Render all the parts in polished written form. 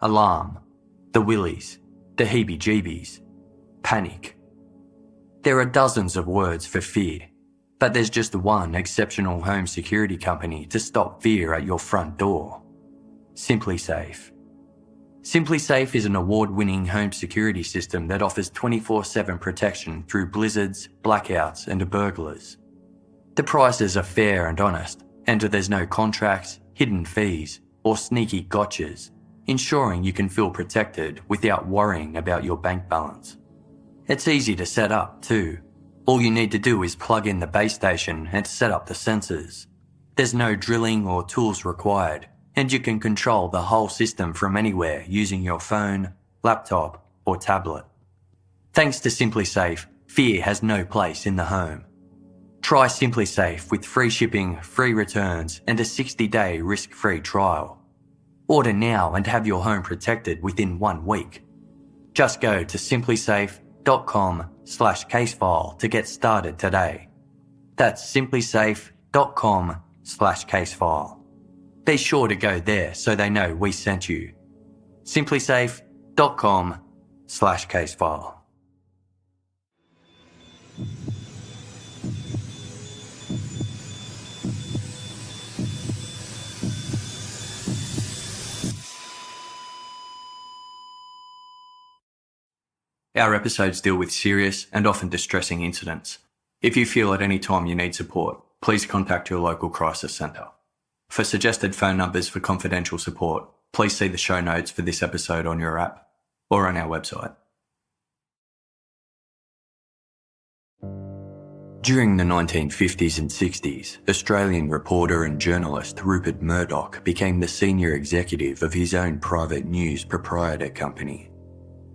alarm, the willies, the heebie-jeebies, panic. There are dozens of words for fear, but there's just one exceptional home security company to stop fear at your front door. SimpliSafe. SimpliSafe is an award-winning home security system that offers 24/7 protection through blizzards, blackouts and burglars. The prices are fair and honest, and there's no contracts, hidden fees or sneaky gotchas, ensuring you can feel protected without worrying about your bank balance. It's easy to set up too. All you need to do is plug in the base station and set up the sensors. There's no drilling or tools required, and you can control the whole system from anywhere using your phone, laptop or tablet. Thanks to SimpliSafe, fear has no place in the home. Try SimpliSafe with free shipping, free returns and a 60-day risk-free trial. Order now and have your home protected within 1 week. Just go to simplisafe.com/casefile to get started today. That's simplisafe.com/casefile. Be sure to go there so they know we sent you. simplisafe.com/casefile. Our episodes deal with serious and often distressing incidents. If you feel at any time you need support, please contact your local crisis centre. For suggested phone numbers for confidential support, please see the show notes for this episode on your app or on our website. During the 1950s and 60s, Australian reporter and journalist Rupert Murdoch became the senior executive of his own private news proprietor company.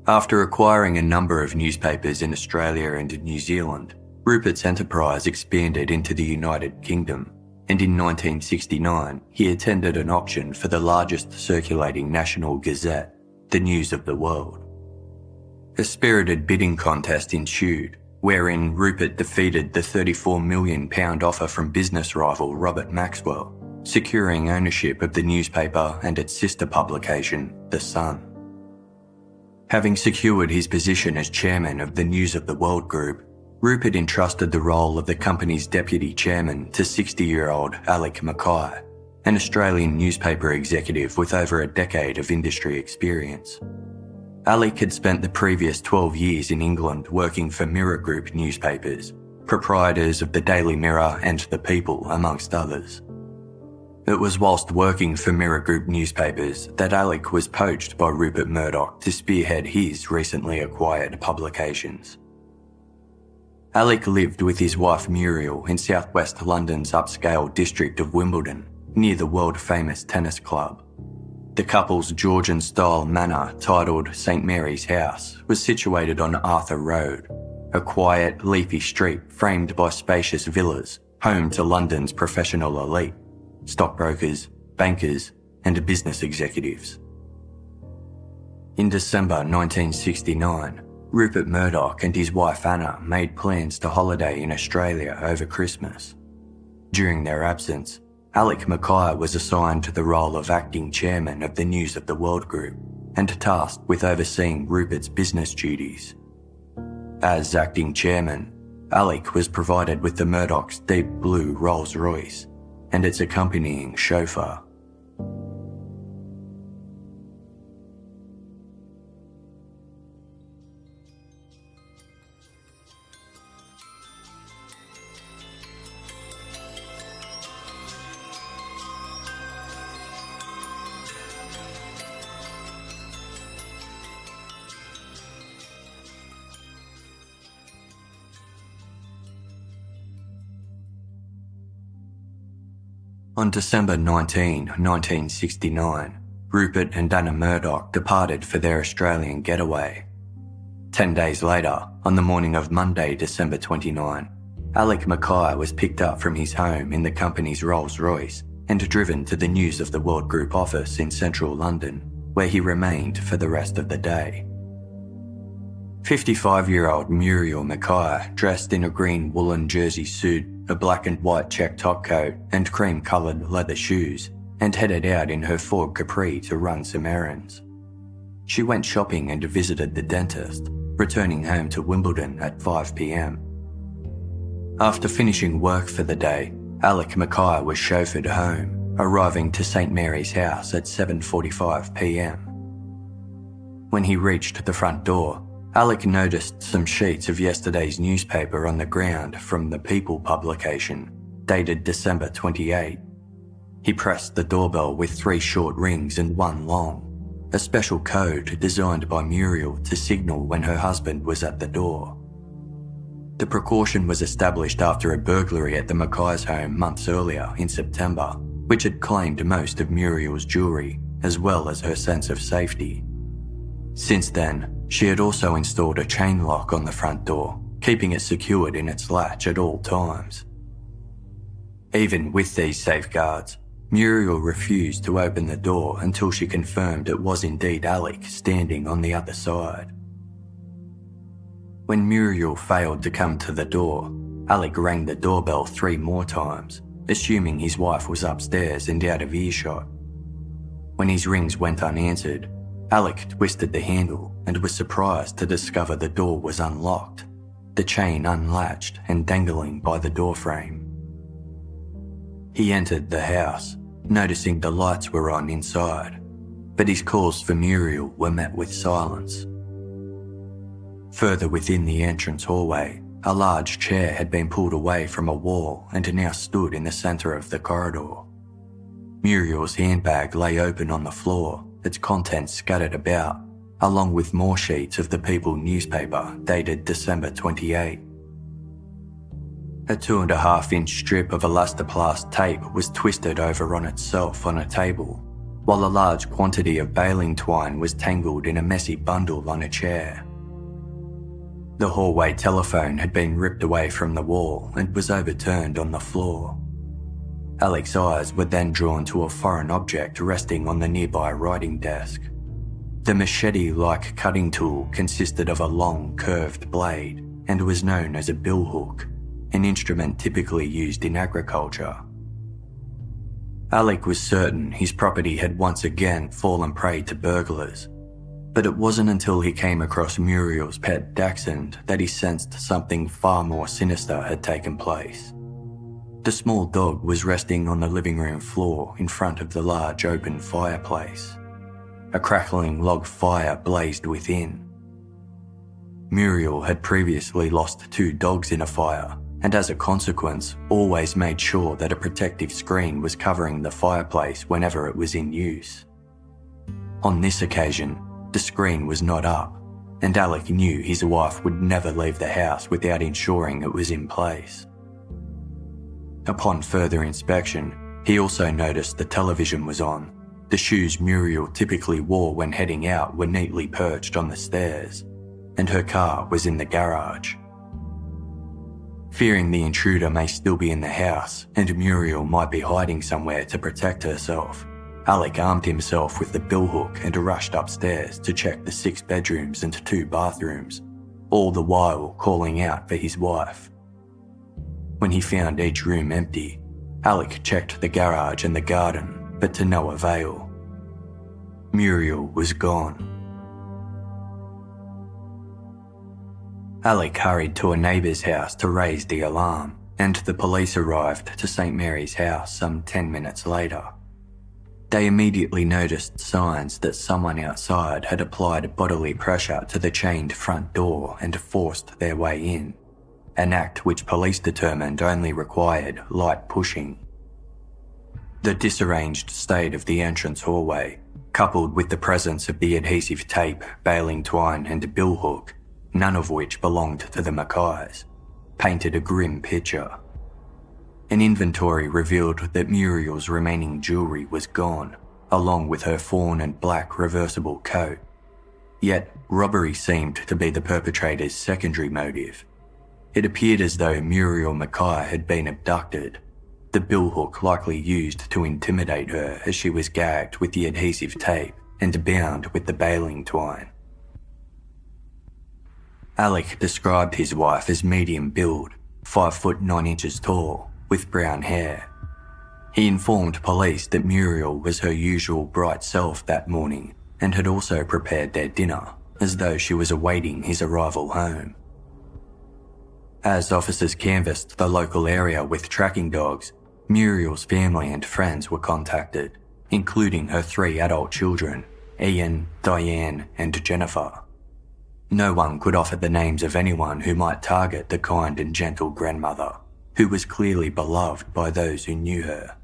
After acquiring a number of newspapers in Australia and New Zealand, Rupert's enterprise expanded into the United Kingdom, and in 1969 he attended an auction for the largest circulating national gazette, the News of the World. A spirited bidding contest ensued, wherein Rupert defeated the £34 million offer from business rival Robert Maxwell, securing ownership of the newspaper and its sister publication, The Sun. Having secured his position as chairman of the News of the World Group, Rupert entrusted the role of the company's deputy chairman to 60-year-old Alec McKay, an Australian newspaper executive with over a decade of industry experience. Alec had spent the previous 12 years in England working for Mirror Group newspapers, proprietors of the Daily Mirror and The People, amongst others. It was whilst working for Mirror Group newspapers that Alec was poached by Rupert Murdoch to spearhead his recently acquired publications. Alec lived with his wife Muriel in southwest London's upscale district of Wimbledon, near the world-famous tennis club. The couple's Georgian-style manor, titled St Mary's House, was situated on Arthur Road, a quiet, leafy street framed by spacious villas, home to London's professional elite, stockbrokers, bankers, and business executives. In December 1969, Rupert Murdoch and his wife Anna made plans to holiday in Australia over Christmas. During their absence, Alec McKay was assigned to the role of acting chairman of the News of the World Group and tasked with overseeing Rupert's business duties. As acting chairman, Alec was provided with the Murdoch's deep blue Rolls-Royce and its accompanying chauffeur. On December 19, 1969, Rupert and Anna Murdoch departed for their Australian getaway. 10 days later, on the morning of Monday, December 29, Alec McKay was picked up from his home in the company's Rolls-Royce and driven to the News of the World Group office in central London, where he remained for the rest of the day. 55-year-old Muriel McKay, dressed in a green woolen jersey suit, a black and white check topcoat and cream-coloured leather shoes, and headed out in her Ford Capri to run some errands. She went shopping and visited the dentist, returning home to Wimbledon at 5 p.m. After finishing work for the day, McKay was chauffeured home, arriving to St Mary's house at 7:45 p.m. When he reached the front door, Alec noticed some sheets of yesterday's newspaper on the ground from the People publication, dated December 28. He pressed the doorbell with 3 short rings and 1 long, a special code designed by Muriel to signal when her husband was at the door. The precaution was established after a burglary at the McKay's home months earlier in September, which had claimed most of Muriel's jewellery, as well as her sense of safety. Since then, she had also installed a chain lock on the front door, keeping it secured in its latch at all times. Even with these safeguards, Muriel refused to open the door until she confirmed it was indeed Alec standing on the other side. When Muriel failed to come to the door, Alec rang the doorbell 3 more times, assuming his wife was upstairs and out of earshot. When his rings went unanswered, Alec twisted the handle and was surprised to discover the door was unlocked, the chain unlatched and dangling by the doorframe. He entered the house, noticing the lights were on inside, but his calls for Muriel were met with silence. Further within the entrance hallway, a large chair had been pulled away from a wall and now stood in the centre of the corridor. Muriel's handbag lay open on the floor, its contents scattered about, along with more sheets of the People newspaper dated December 28. A 2.5-inch strip of elastoplast tape was twisted over on itself on a table, while a large quantity of baling twine was tangled in a messy bundle on a chair. The hallway telephone had been ripped away from the wall and was overturned on the floor. Alec's eyes were then drawn to a foreign object resting on the nearby writing desk. The machete-like cutting tool consisted of a long, curved blade and was known as a billhook, an instrument typically used in agriculture. Alec was certain his property had once again fallen prey to burglars, but it wasn't until he came across Muriel's pet dachshund that he sensed something far more sinister had taken place. The small dog was resting on the living room floor in front of the large open fireplace. A crackling log fire blazed within. Muriel had previously lost 2 dogs in a fire, and as a consequence, always made sure that a protective screen was covering the fireplace whenever it was in use. On this occasion, the screen was not up, and Alec knew his wife would never leave the house without ensuring it was in place. Upon further inspection, he also noticed the television was on. The shoes Muriel typically wore when heading out were neatly perched on the stairs, and her car was in the garage. Fearing the intruder may still be in the house and Muriel might be hiding somewhere to protect herself, Alec armed himself with the billhook and rushed upstairs to check the 6 bedrooms and 2 bathrooms, all the while calling out for his wife. When he found each room empty, Alec checked the garage and the garden, but to no avail. Muriel was gone. Alec hurried to a neighbour's house to raise the alarm, and the police arrived to St Mary's house some 10 minutes later. They immediately noticed signs that someone outside had applied bodily pressure to the chained front door and forced their way in, an act which police determined only required light pushing. The disarranged state of the entrance hallway, coupled with the presence of the adhesive tape, baling twine and billhook, none of which belonged to the McKays, painted a grim picture. An inventory revealed that Muriel's remaining jewellery was gone, along with her fawn and black reversible coat. Yet, robbery seemed to be the perpetrator's secondary motive. It appeared as though Muriel McKay had been abducted, the billhook likely used to intimidate her as she was gagged with the adhesive tape and bound with the baling twine. Alec described his wife as medium build, 5 foot 9 inches tall, with brown hair. He informed police that Muriel was her usual bright self that morning, and had also prepared their dinner, as though she was awaiting his arrival home. As officers canvassed the local area with tracking dogs, Muriel's family and friends were contacted, including her 3 adult children, Ian, Diane, and Jennifer. No one could offer the names of anyone who might target the kind and gentle grandmother, who was clearly beloved by those who knew her.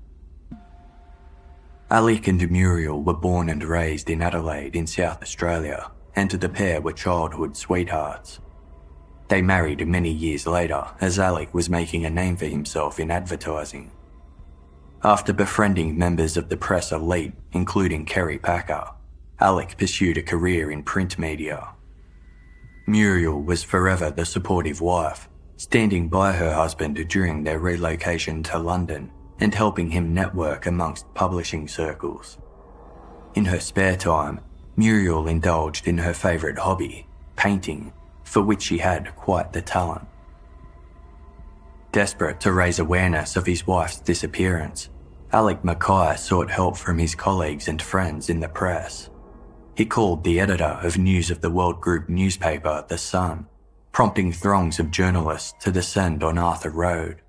Alec and Muriel were born and raised in Adelaide in South Australia, and the pair were childhood sweethearts. They married many years later as Alec was making a name for himself in advertising. After befriending members of the press elite, including Kerry Packer, Alec pursued a career in print media. Muriel was forever the supportive wife, standing by her husband during their relocation to London and helping him network amongst publishing circles. In her spare time, Muriel indulged in her favourite hobby, painting, for which she had quite the talent. Desperate to raise awareness of his wife's disappearance, Alec McKay sought help from his colleagues and friends in the press. He called the editor of News of the World Group newspaper, The Sun, prompting throngs of journalists to descend on Arthur Road.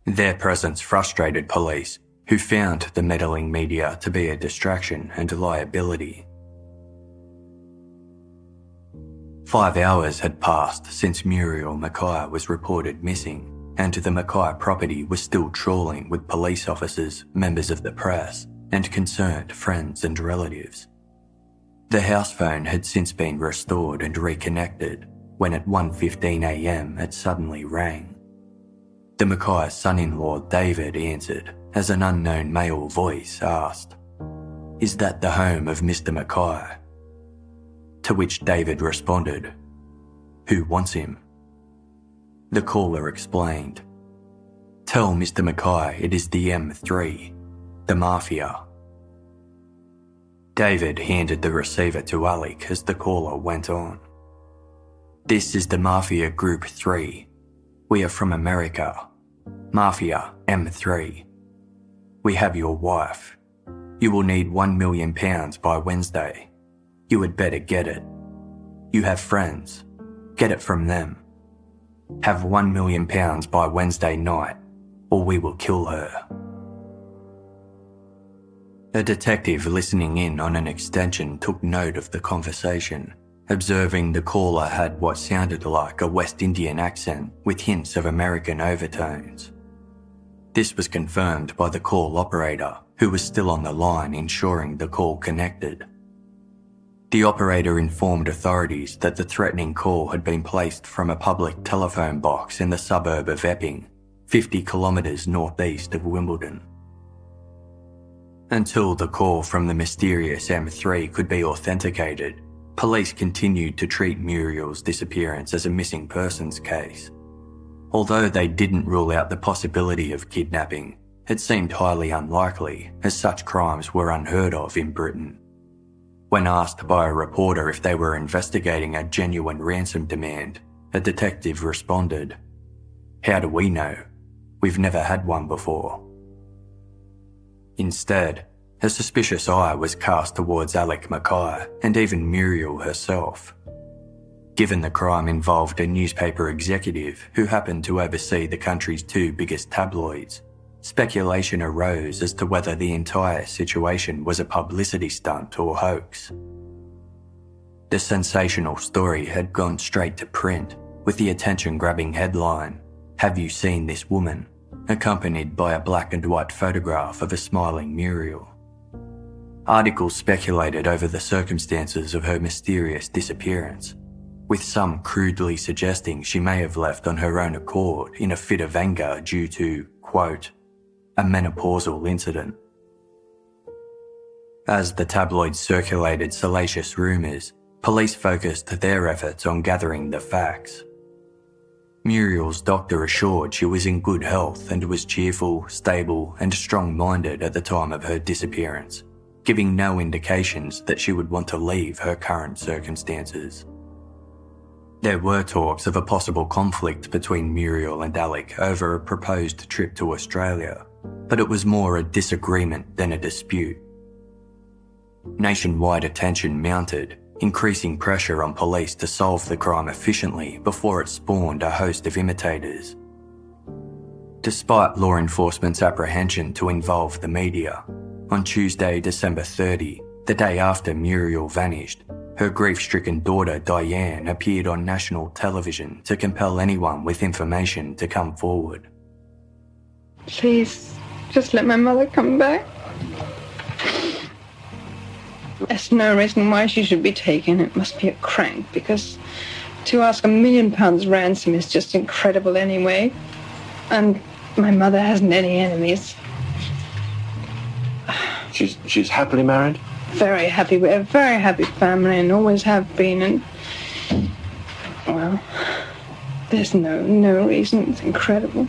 Their presence frustrated police, who found the meddling media to be a distraction and liability. 5 hours had passed since Muriel McKay was reported missing, and the McKay property was still trawling with police officers, members of the press, and concerned friends and relatives. The house phone had since been restored and reconnected, when at 1:15 a.m. it suddenly rang. The McKay's son-in-law David answered as an unknown male voice asked, "Is that the home of Mr. McKay?" To which David responded, "Who wants him?" The caller explained, "Tell Mr. McKay it is the M3, the Mafia." David handed the receiver to Alec as the caller went on. "This is the Mafia Group 3. We are from America. Mafia M3. We have your wife. You will need £1 million by Wednesday. You had better get it. You have friends. Get it from them. Have £1 million by Wednesday night, or we will kill her." A detective listening in on an extension took note of the conversation, observing the caller had what sounded like a West Indian accent with hints of American overtones. This was confirmed by the call operator, who was still on the line ensuring the call connected. The operator informed authorities that the threatening call had been placed from a public telephone box in the suburb of Epping, 50 kilometres northeast of Wimbledon. Until the call from the mysterious M3 could be authenticated, police continued to treat Muriel's disappearance as a missing persons case. Although they didn't rule out the possibility of kidnapping, it seemed highly unlikely, as such crimes were unheard of in Britain. When asked by a reporter if they were investigating a genuine ransom demand, a detective responded, "How do we know? We've never had one before." Instead, a suspicious eye was cast towards Alec McKay and even Muriel herself. Given the crime involved a newspaper executive who happened to oversee the country's 2 biggest tabloids, speculation arose as to whether the entire situation was a publicity stunt or hoax. The sensational story had gone straight to print, with the attention-grabbing headline, "Have you seen this woman?" accompanied by a black and white photograph of a smiling Muriel. Articles speculated over the circumstances of her mysterious disappearance, with some crudely suggesting she may have left on her own accord in a fit of anger due to, quote, "a menopausal incident." As the tabloids circulated salacious rumours, police focused their efforts on gathering the facts. Muriel's doctor assured she was in good health and was cheerful, stable, and strong-minded at the time of her disappearance, giving no indications that she would want to leave her current circumstances. There were talks of a possible conflict between Muriel and Alec over a proposed trip to Australia, but it was more a disagreement than a dispute. Nationwide attention mounted, increasing pressure on police to solve the crime efficiently before it spawned a host of imitators. Despite law enforcement's apprehension to involve the media, on Tuesday, December 30, the day after Muriel vanished, her grief-stricken daughter Diane appeared on national television to compel anyone with information to come forward. Please, just let my mother come back. There's no reason why she should be taken. It must be a crank, because to ask £1 million ransom is just incredible anyway. And my mother hasn't any enemies. She's happily married? Very happy. We're a very happy family and always have been. And, well, there's no reason. It's incredible.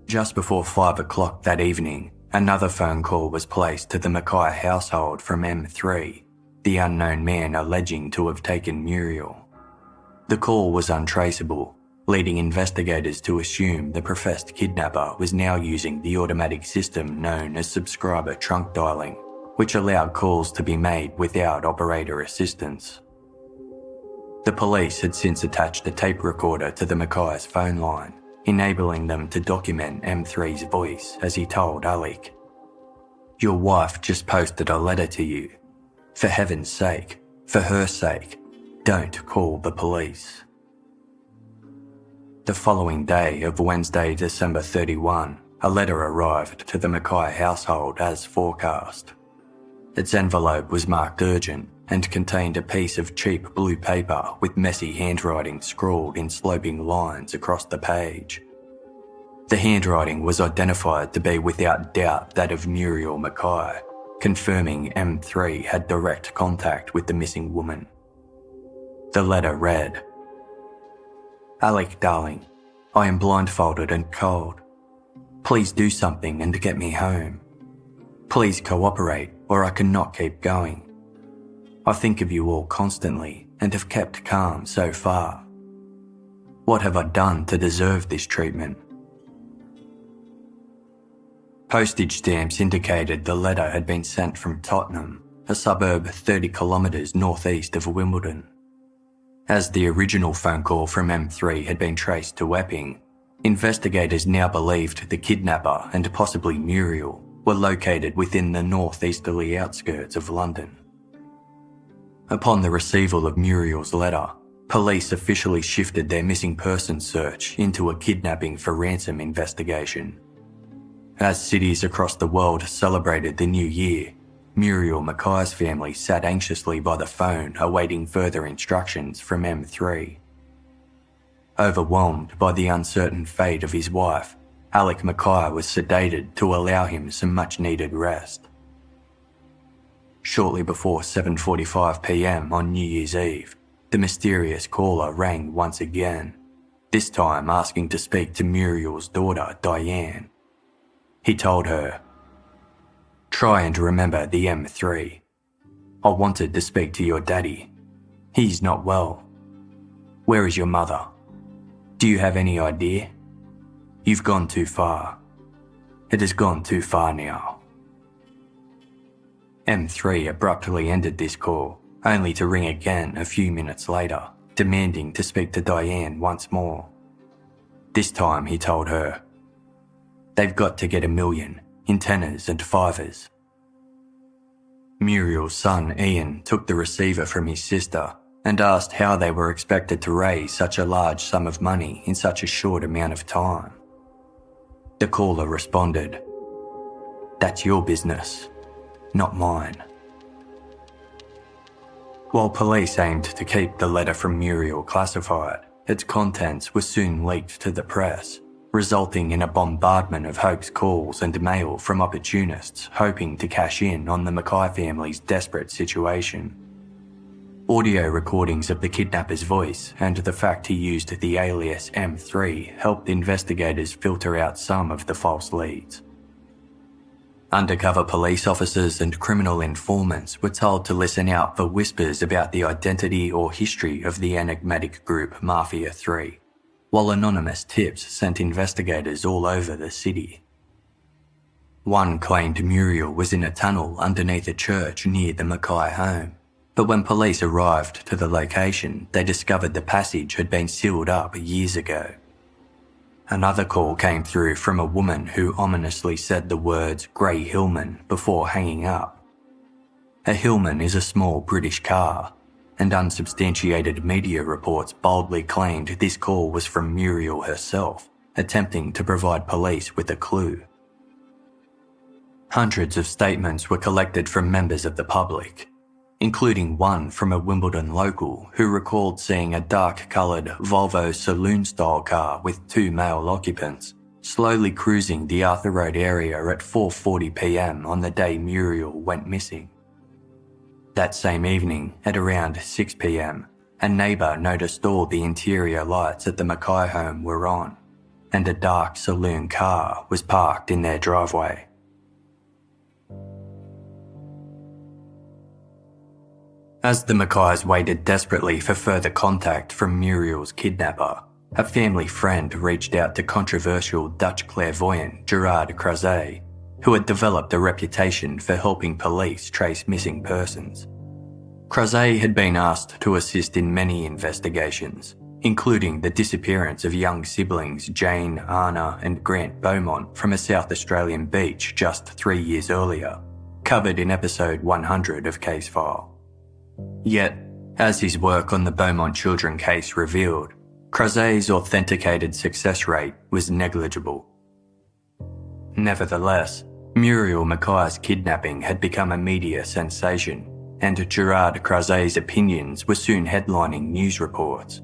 Just before 5 o'clock that evening, another phone call was placed to the McKay household from M3, the unknown man alleging to have taken Muriel. The call was untraceable, leading investigators to assume the professed kidnapper was now using the automatic system known as subscriber trunk dialing, which allowed calls to be made without operator assistance. The police had since attached a tape recorder to the McKay's phone line, enabling them to document M3's voice as he told Alec, "Your wife just posted a letter to you. For heaven's sake, for her sake, don't call the police." The following day of Wednesday, December 31, a letter arrived to the McKay household as forecast. Its envelope was marked urgent and contained a piece of cheap blue paper with messy handwriting scrawled in sloping lines across the page. The handwriting was identified to be without doubt that of Muriel McKay, confirming M3 had direct contact with the missing woman. The letter read, "Alec, darling, I am blindfolded and cold. Please do something and get me home. Please cooperate or I cannot keep going. I think of you all constantly and have kept calm so far. What have I done to deserve this treatment?" Postage stamps indicated the letter had been sent from Tottenham, a suburb 30 kilometres northeast of Wimbledon. As the original phone call from M3 had been traced to Epping, investigators now believed the kidnapper and possibly Muriel were located within the northeasterly outskirts of London. Upon the receival of Muriel's letter, police officially shifted their missing persons search into a kidnapping for ransom investigation. As cities across the world celebrated the new year, Muriel McKay's family sat anxiously by the phone awaiting further instructions from M3. Overwhelmed by the uncertain fate of his wife, Alec McKay was sedated to allow him some much-needed rest. Shortly before 7:45 p.m. on New Year's Eve, the mysterious caller rang once again, this time asking to speak to Muriel's daughter, Diane. He told her, "Try and remember the M3. I wanted to speak to your daddy. He's not well. Where is your mother? Do you have any idea? You've gone too far. It has gone too far now." M3 abruptly ended this call, only to ring again a few minutes later, demanding to speak to Diane once more. This time he told her, "They've got to get $1 million in tenors and fivers." Muriel's son Ian took the receiver from his sister and asked how they were expected to raise such a large sum of money in such a short amount of time. The caller responded, "That's your business, not mine." While police aimed to keep the letter from Muriel classified, its contents were soon leaked to the press, resulting in a bombardment of hoax calls and mail from opportunists hoping to cash in on the McKay family's desperate situation. Audio recordings of the kidnapper's voice and the fact he used the alias M3 helped investigators filter out some of the false leads. Undercover police officers and criminal informants were told to listen out for whispers about the identity or history of the enigmatic group Mafia 3, while anonymous tips sent investigators all over the city. One claimed Muriel was in a tunnel underneath a church near the McKay home, but when police arrived to the location, they discovered the passage had been sealed up years ago. Another call came through from a woman who ominously said the words Grey Hillman before hanging up. A Hillman is a small British car, and unsubstantiated media reports boldly claimed this call was from Muriel herself, attempting to provide police with a clue. Hundreds of statements were collected from members of the public, including one from a Wimbledon local who recalled seeing a dark-coloured Volvo saloon-style car with 2 male occupants slowly cruising the Arthur Road area at 4:40 p.m. on the day Muriel went missing. That same evening, at around 6 p.m, a neighbour noticed all the interior lights at the McKay home were on, and a dark saloon car was parked in their driveway. As the McKays waited desperately for further contact from Muriel's kidnapper, a family friend reached out to controversial Dutch clairvoyant Gerard Crozet, who had developed a reputation for helping police trace missing persons. Crozet had been asked to assist in many investigations, including the disappearance of young siblings Jane, Anna and Grant Beaumont from a South Australian beach just 3 years earlier, covered in episode 100 of Casefile. Yet, as his work on the Beaumont children case revealed, Crozet's authenticated success rate was negligible. Nevertheless, Muriel McKay's kidnapping had become a media sensation, and Gerard Crozet's opinions were soon headlining news reports.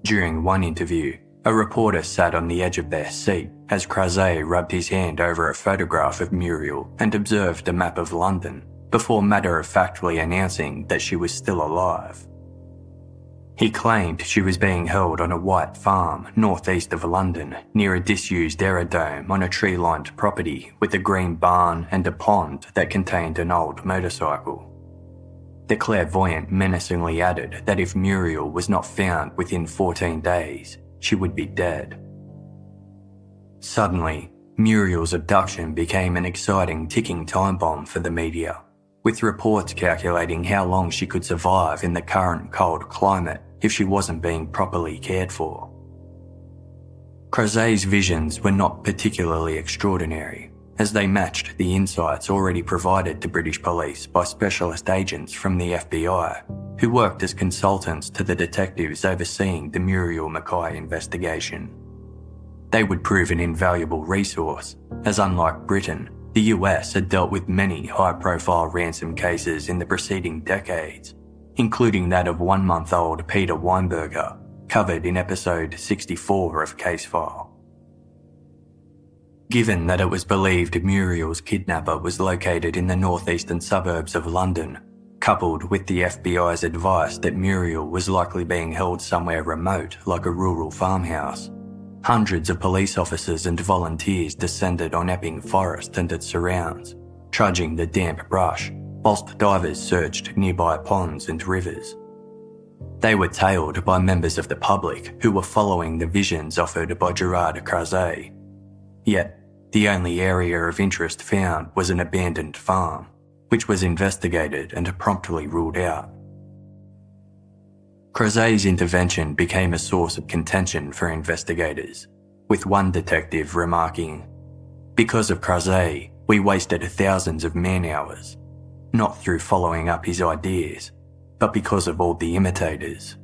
During one interview, a reporter sat on the edge of their seat as Crozet rubbed his hand over a photograph of Muriel and observed a map of London, before matter-of-factly announcing that she was still alive. He claimed she was being held on a white farm northeast of London near a disused aerodrome on a tree-lined property with a green barn and a pond that contained an old motorcycle. The clairvoyant menacingly added that if Muriel was not found within 14 days, she would be dead. Suddenly, Muriel's abduction became an exciting ticking time bomb for the media, with reports calculating how long she could survive in the current cold climate if she wasn't being properly cared for. Crozet's visions were not particularly extraordinary, as they matched the insights already provided to British police by specialist agents from the FBI, who worked as consultants to the detectives overseeing the Muriel McKay investigation. They would prove an invaluable resource, as unlike Britain, the US had dealt with many high-profile ransom cases in the preceding decades, including that of 1-month-old Peter Weinberger, covered in episode 64 of Casefile. Given that it was believed Muriel's kidnapper was located in the northeastern suburbs of London, coupled with the FBI's advice that Muriel was likely being held somewhere remote like a rural farmhouse, hundreds of police officers and volunteers descended on Epping Forest and its surrounds, trudging the damp brush, whilst divers searched nearby ponds and rivers. They were tailed by members of the public who were following the visions offered by Gerard Crozet. Yet, the only area of interest found was an abandoned farm, which was investigated and promptly ruled out. Crozet's intervention became a source of contention for investigators, with one detective remarking, "Because of Crozet, we wasted thousands of man-hours, not through following up his ideas, but because of all the imitators."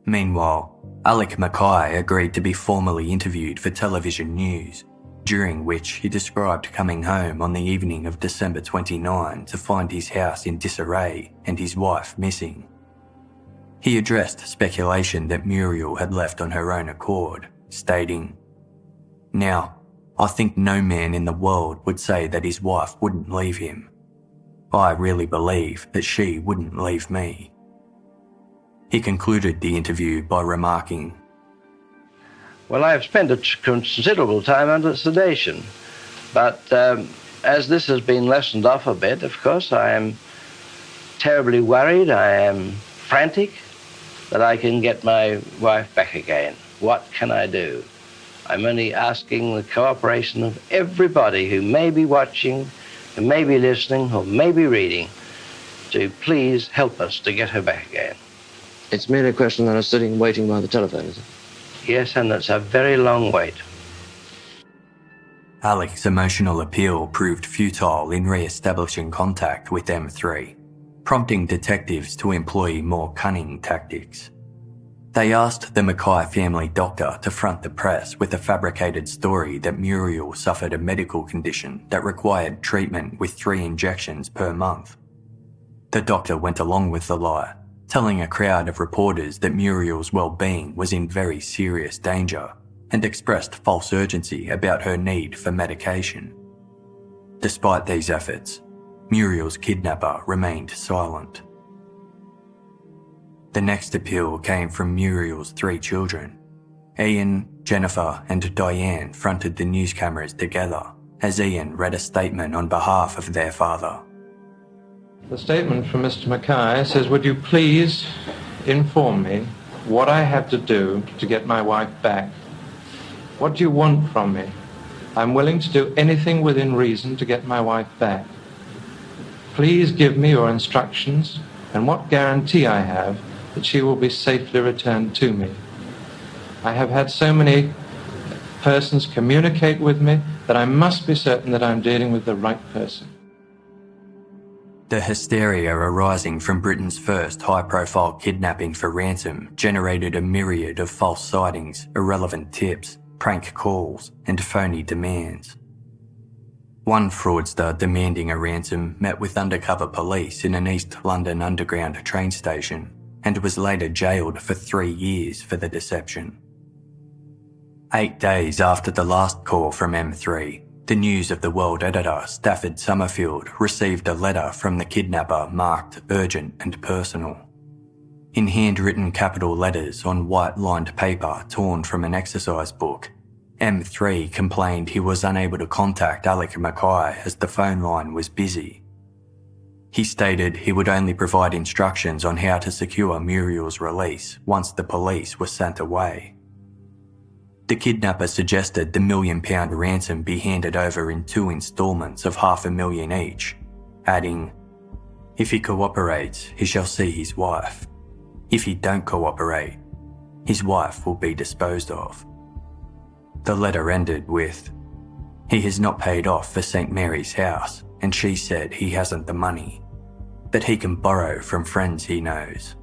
Meanwhile, Alec McKay agreed to be formally interviewed for television news, during which he described coming home on the evening of December 29 to find his house in disarray and his wife missing. He addressed speculation that Muriel had left on her own accord, stating, "Now, I think no man in the world would say that his wife wouldn't leave him. I really believe that she wouldn't leave me." He concluded the interview by remarking, "Well, I've spent a considerable time under sedation, but as this has been lessened off a bit, of course, I am terribly worried. I am frantic that I can get my wife back again. What can I do?" I'm only asking the cooperation of everybody who may be watching, who may be listening, who may be reading, to please help us to get her back again. It's merely a question that I'm sitting waiting by the telephone, is it? Yes, and it's a very long wait. Alec's emotional appeal proved futile in re-establishing contact with M3, prompting detectives to employ more cunning tactics. They asked the McKay family doctor to front the press with a fabricated story that Muriel suffered a medical condition that required treatment with 3 injections per month. The doctor went along with the lie, telling a crowd of reporters that Muriel's well-being was in very serious danger, and expressed false urgency about her need for medication. Despite these efforts, Muriel's kidnapper remained silent. The next appeal came from Muriel's 3 children. Ian, Jennifer and Diane fronted the news cameras together as Ian read a statement on behalf of their father. The statement from Mr. McKay says, "Would you please inform me what I have to do to get my wife back? What do you want from me? I'm willing to do anything within reason to get my wife back. Please give me your instructions and what guarantee I have that she will be safely returned to me. I have had so many persons communicate with me that I must be certain that I'm dealing with the right person." The hysteria arising from Britain's first high-profile kidnapping for ransom generated a myriad of false sightings, irrelevant tips, prank calls, and phony demands. One fraudster demanding a ransom met with undercover police in an East London Underground train station and was later jailed for 3 years for the deception. 8 days after the last call from M3, the News of the World editor Stafford Summerfield received a letter from the kidnapper marked urgent and personal. In handwritten capital letters on white-lined paper torn from an exercise book, M3 complained he was unable to contact Alec McKay as the phone line was busy. He stated he would only provide instructions on how to secure Muriel's release once the police were sent away. The kidnapper suggested the £1 million ransom be handed over in 2 instalments of $500,000 each, adding, "If he cooperates, he shall see his wife. If he don't cooperate, his wife will be disposed of." The letter ended with, "He has not paid off for St. Mary's house, and she said he hasn't the money, but he can borrow from friends he knows."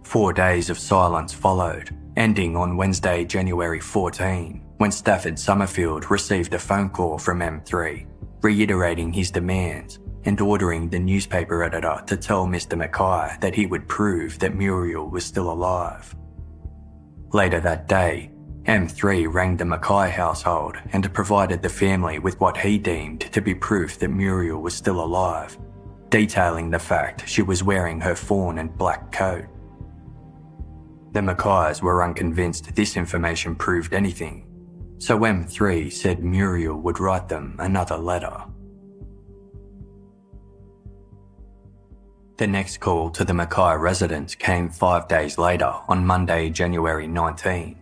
4 days of silence followed, ending on Wednesday, January 14, when Stafford Summerfield received a phone call from M3, reiterating his demands and ordering the newspaper editor to tell Mr. McKay that he would prove that Muriel was still alive. Later that day, M3 rang the McKay household and provided the family with what he deemed to be proof that Muriel was still alive, detailing the fact she was wearing her fawn and black coat. The McKays were unconvinced this information proved anything, so M3 said Muriel would write them another letter. The next call to the McKay residence came 5 days later on Monday, January 19.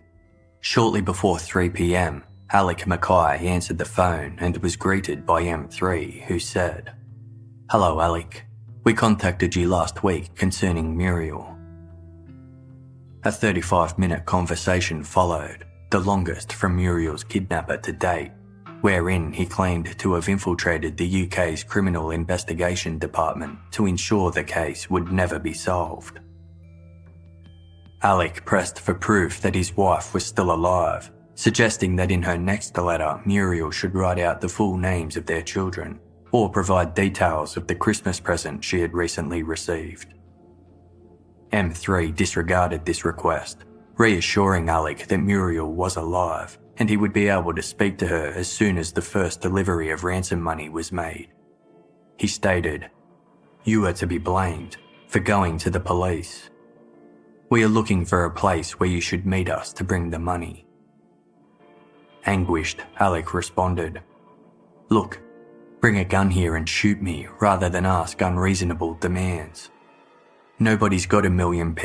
Shortly before 3 p.m, Alec McKay answered the phone and was greeted by M3, who said, "Hello, Alec. We contacted you last week concerning Muriel." A 35-minute conversation followed, the longest from Muriel's kidnapper to date, wherein he claimed to have infiltrated the UK's Criminal Investigation Department to ensure the case would never be solved. Alec pressed for proof that his wife was still alive, suggesting that in her next letter Muriel should write out the full names of their children or provide details of the Christmas present she had recently received. M3 disregarded this request, reassuring Alec that Muriel was alive and he would be able to speak to her as soon as the first delivery of ransom money was made. He stated, "You are to be blamed for going to the police. We are looking for a place where you should meet us to bring the money." Anguished, Alec responded, "Look, bring a gun here and shoot me rather than ask unreasonable demands. Nobody's got £1 million.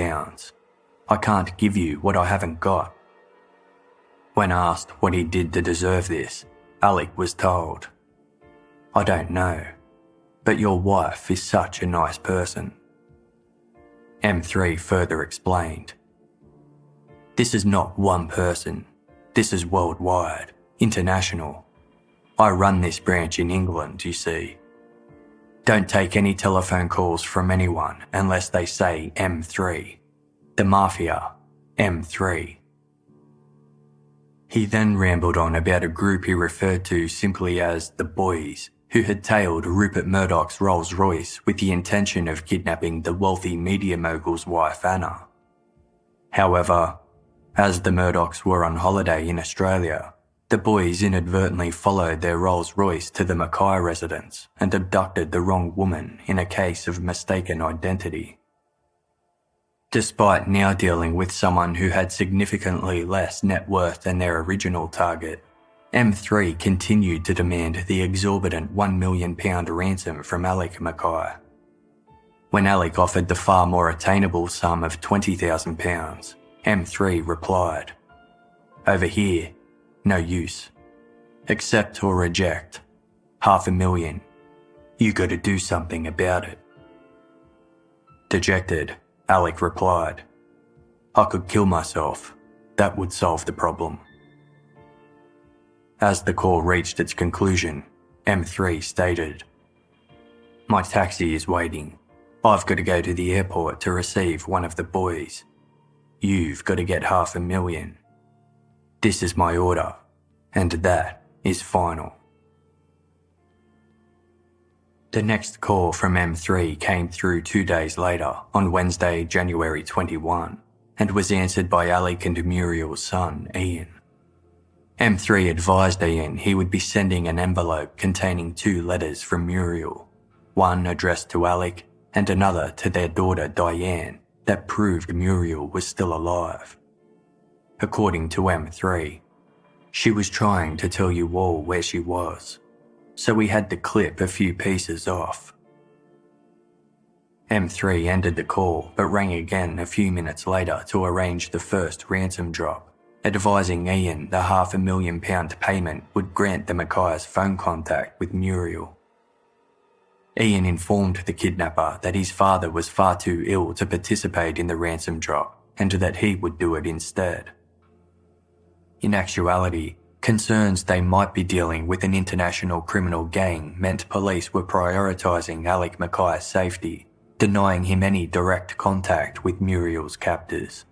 I can't give you what I haven't got. When asked what he did to deserve this, Alec was told, "I don't know, but your wife is such a nice person." M3 further explained, "This is not one person. This is worldwide, international. I run this branch in England, you see. Don't take any telephone calls from anyone unless they say M3. The Mafia, M3. He then rambled on about a group he referred to simply as the Boys, who had tailed Rupert Murdoch's Rolls-Royce with the intention of kidnapping the wealthy media mogul's wife Anna. However, as the Murdochs were on holiday in Australia, the Boys inadvertently followed their Rolls-Royce to the McKay residence and abducted the wrong woman in a case of mistaken identity. Despite now dealing with someone who had significantly less net worth than their original target, M3 continued to demand the exorbitant £1 million ransom from Alec McKay. When Alec offered the far more attainable sum of £20,000, M3 replied, "Over here, no use. Accept or reject. $500,000. You gotta do something about it." Dejected, Alec replied, "I could kill myself. That would solve the problem." As the call reached its conclusion, M3 stated, "My taxi is waiting. I've got to go to the airport to receive one of the boys. You've got to get $500,000. This is my order, and that is final." The next call from M3 came through 2 days later, on Wednesday, January 21, and was answered by Alec and Muriel's son, Ian. M3 advised Ian he would be sending an envelope containing 2 letters from Muriel, one addressed to Alec and another to their daughter Diane, that proved Muriel was still alive. According to M3, she was trying to tell you all where she was, so we had to clip a few pieces off. M3 ended the call but rang again a few minutes later to arrange the first ransom drop, advising Ian the £500,000 payment would grant the McKay's phone contact with Muriel. Ian informed the kidnapper that his father was far too ill to participate in the ransom drop and that he would do it instead. In actuality, concerns they might be dealing with an international criminal gang meant police were prioritising Alec McKay's safety, denying him any direct contact with Muriel's captors.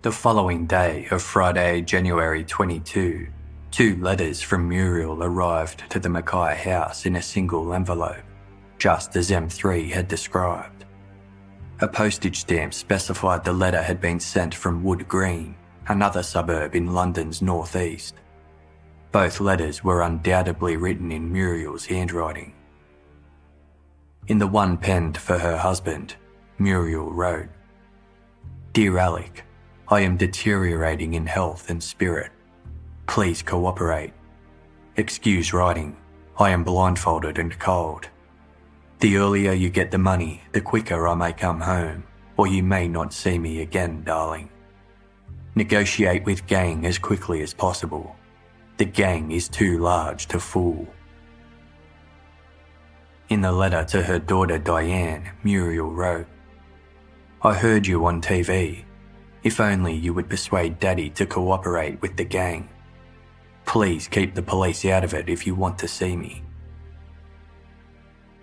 The following day of Friday, January 22, 2 letters from Muriel arrived to the McKay house in a single envelope, just as M3 had described. A postage stamp specified the letter had been sent from Wood Green, another suburb in London's northeast. Both letters were undoubtedly written in Muriel's handwriting. In the one penned for her husband, Muriel wrote, "Dear Alec, I am deteriorating in health and spirit. Please cooperate. Excuse writing. I am blindfolded and cold. The earlier you get the money, the quicker I may come home, or you may not see me again, darling. Negotiate with gang as quickly as possible. The gang is too large to fool." In the letter to her daughter Diane, Muriel wrote, "I heard you on TV. If only you would persuade Daddy to cooperate with the gang. Please keep the police out of it if you want to see me."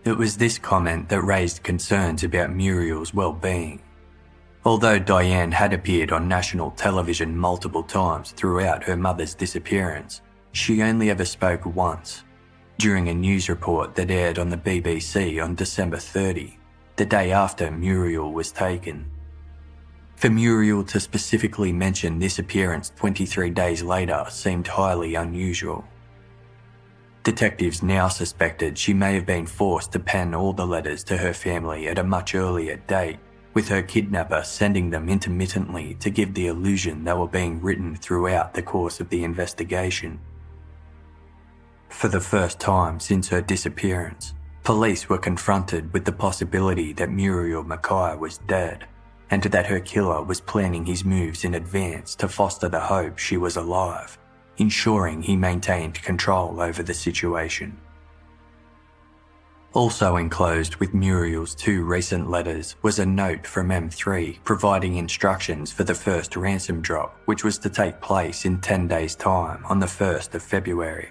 It was this comment that raised concerns about Muriel's well-being. Although Diane had appeared on national television multiple times throughout her mother's disappearance, she only ever spoke once, during a news report that aired on the BBC on December 30, the day after Muriel was taken. For Muriel to specifically mention this appearance 23 days later seemed highly unusual. Detectives now suspected she may have been forced to pen all the letters to her family at a much earlier date, with her kidnapper sending them intermittently to give the illusion they were being written throughout the course of the investigation. For the first time since her disappearance, police were confronted with the possibility that Muriel McKay was dead, and that her killer was planning his moves in advance to foster the hope she was alive, ensuring he maintained control over the situation. Also enclosed with Muriel's 2 recent letters was a note from M3 providing instructions for the first ransom drop, which was to take place in 10 days' time on the 1st of February.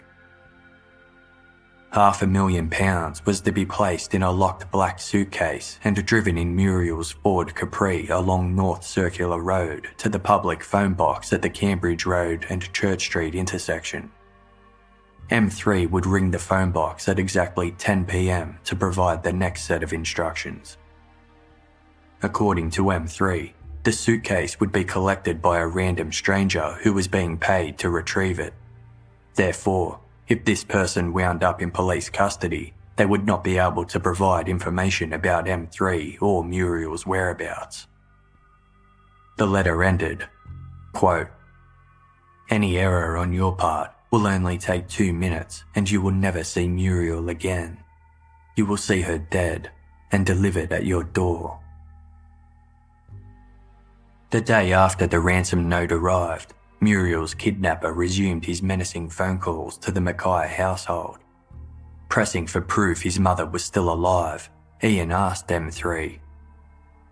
£500,000 was to be placed in a locked black suitcase and driven in Muriel's Ford Capri along North Circular Road to the public phone box at the Cambridge Road and Church Street intersection. M3 would ring the phone box at exactly 10 p.m. to provide the next set of instructions. According to M3, the suitcase would be collected by a random stranger who was being paid to retrieve it. Therefore, if this person wound up in police custody, they would not be able to provide information about M3 or Muriel's whereabouts. The letter ended, quote, "Any error on your part will only take 2 minutes and you will never see Muriel again. You will see her dead and delivered at your door." The day after the ransom note arrived, Muriel's kidnapper resumed his menacing phone calls to the McKay household. Pressing for proof his mother was still alive, Ian asked M3,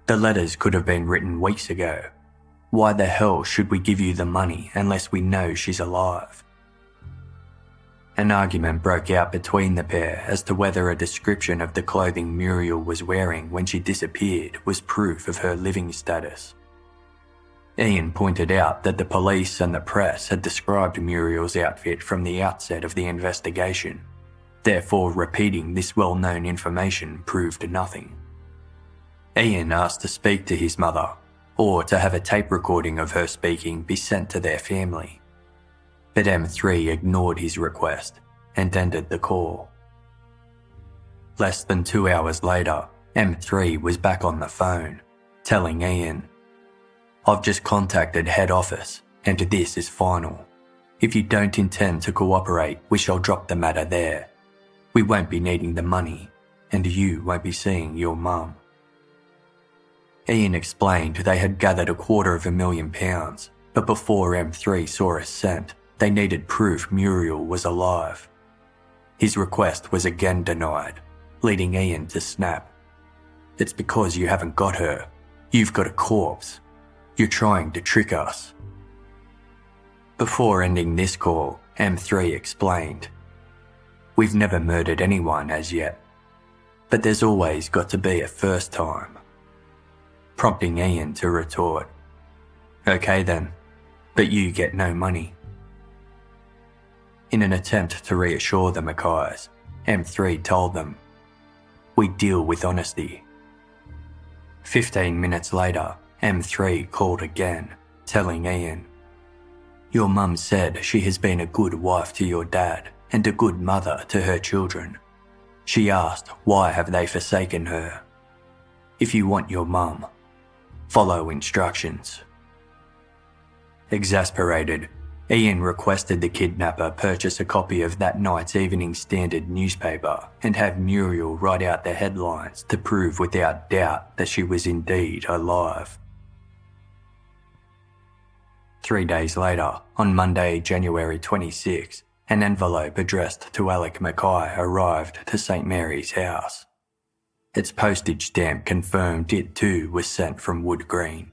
"The letters could have been written weeks ago. Why the hell should we give you the money unless we know she's alive?" An argument broke out between the pair as to whether a description of the clothing Muriel was wearing when she disappeared was proof of her living status. Ian pointed out that the police and the press had described Muriel's outfit from the outset of the investigation. Therefore, repeating this well-known information proved nothing. Ian asked to speak to his mother, or to have a tape recording of her speaking be sent to their family. But M3 ignored his request and ended the call. Less than 2 hours later, M3 was back on the phone, telling Ian, "I've just contacted head office, and this is final. If you don't intend to cooperate, we shall drop the matter there. We won't be needing the money, and you won't be seeing your mum." Ian explained they had gathered £250,000, but before M3 saw a cent, they needed proof Muriel was alive. His request was again denied, leading Ian to snap. "It's because you haven't got her. You've got a corpse. You're trying to trick us." Before ending this call, M3 explained, "We've never murdered anyone as yet, but there's always got to be a first time," prompting Ian to retort, "Okay then, but you get no money." In an attempt to reassure the McKays, M3 told them, "We deal with honesty." 15 minutes later, M3 called again, telling Ian, "Your mum said she has been a good wife to your dad and a good mother to her children. She asked why have they forsaken her. If you want your mum, follow instructions." Exasperated, Ian requested the kidnapper purchase a copy of that night's Evening Standard newspaper and have Muriel write out the headlines to prove without doubt that she was indeed alive. 3 days later, on Monday, January 26, an envelope addressed to Alec McKay arrived to St Mary's house. Its postage stamp confirmed it too was sent from Wood Green.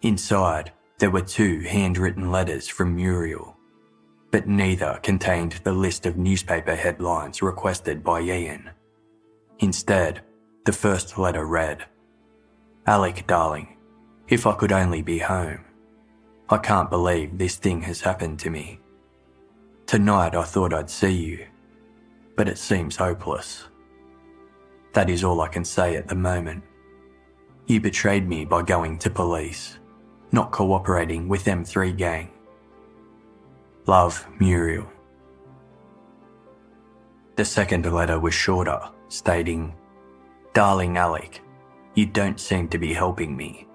Inside, there were 2 handwritten letters from Muriel, but neither contained the list of newspaper headlines requested by Ian. Instead, the first letter read, "Alec, darling, if I could only be home. I can't believe this thing has happened to me. Tonight I thought I'd see you, but it seems hopeless. That is all I can say at the moment. You betrayed me by going to police, not cooperating with M3 gang. Love, Muriel." The second letter was shorter, stating, "Darling Alec, you don't seem to be helping me.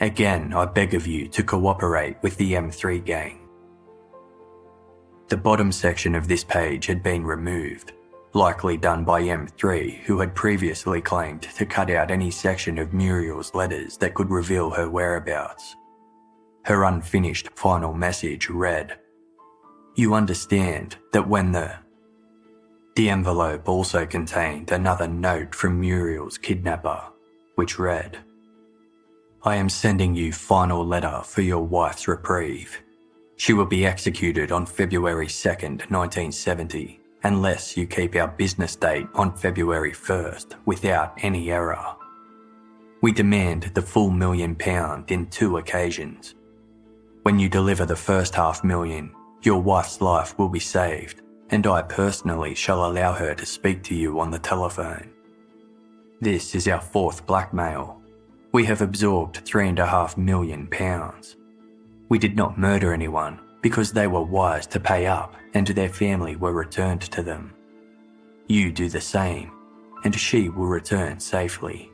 Again, I beg of you to cooperate with the M3 gang." The bottom section of this page had been removed, likely done by M3, who had previously claimed to cut out any section of Muriel's letters that could reveal her whereabouts. Her unfinished final message read, "You understand that when The envelope also contained another note from Muriel's kidnapper, which read, "I am sending you final letter for your wife's reprieve. She will be executed on February 2nd, 1970, unless you keep our business date on February 1st without any error. We demand the full £1,000,000 in 2 occasions. When you deliver the first $500,000, your wife's life will be saved, and I personally shall allow her to speak to you on the telephone. This is our 4th blackmail. We have absorbed £3.5 million. We did not murder anyone because they were wise to pay up and their family were returned to them. You do the same, and she will return safely.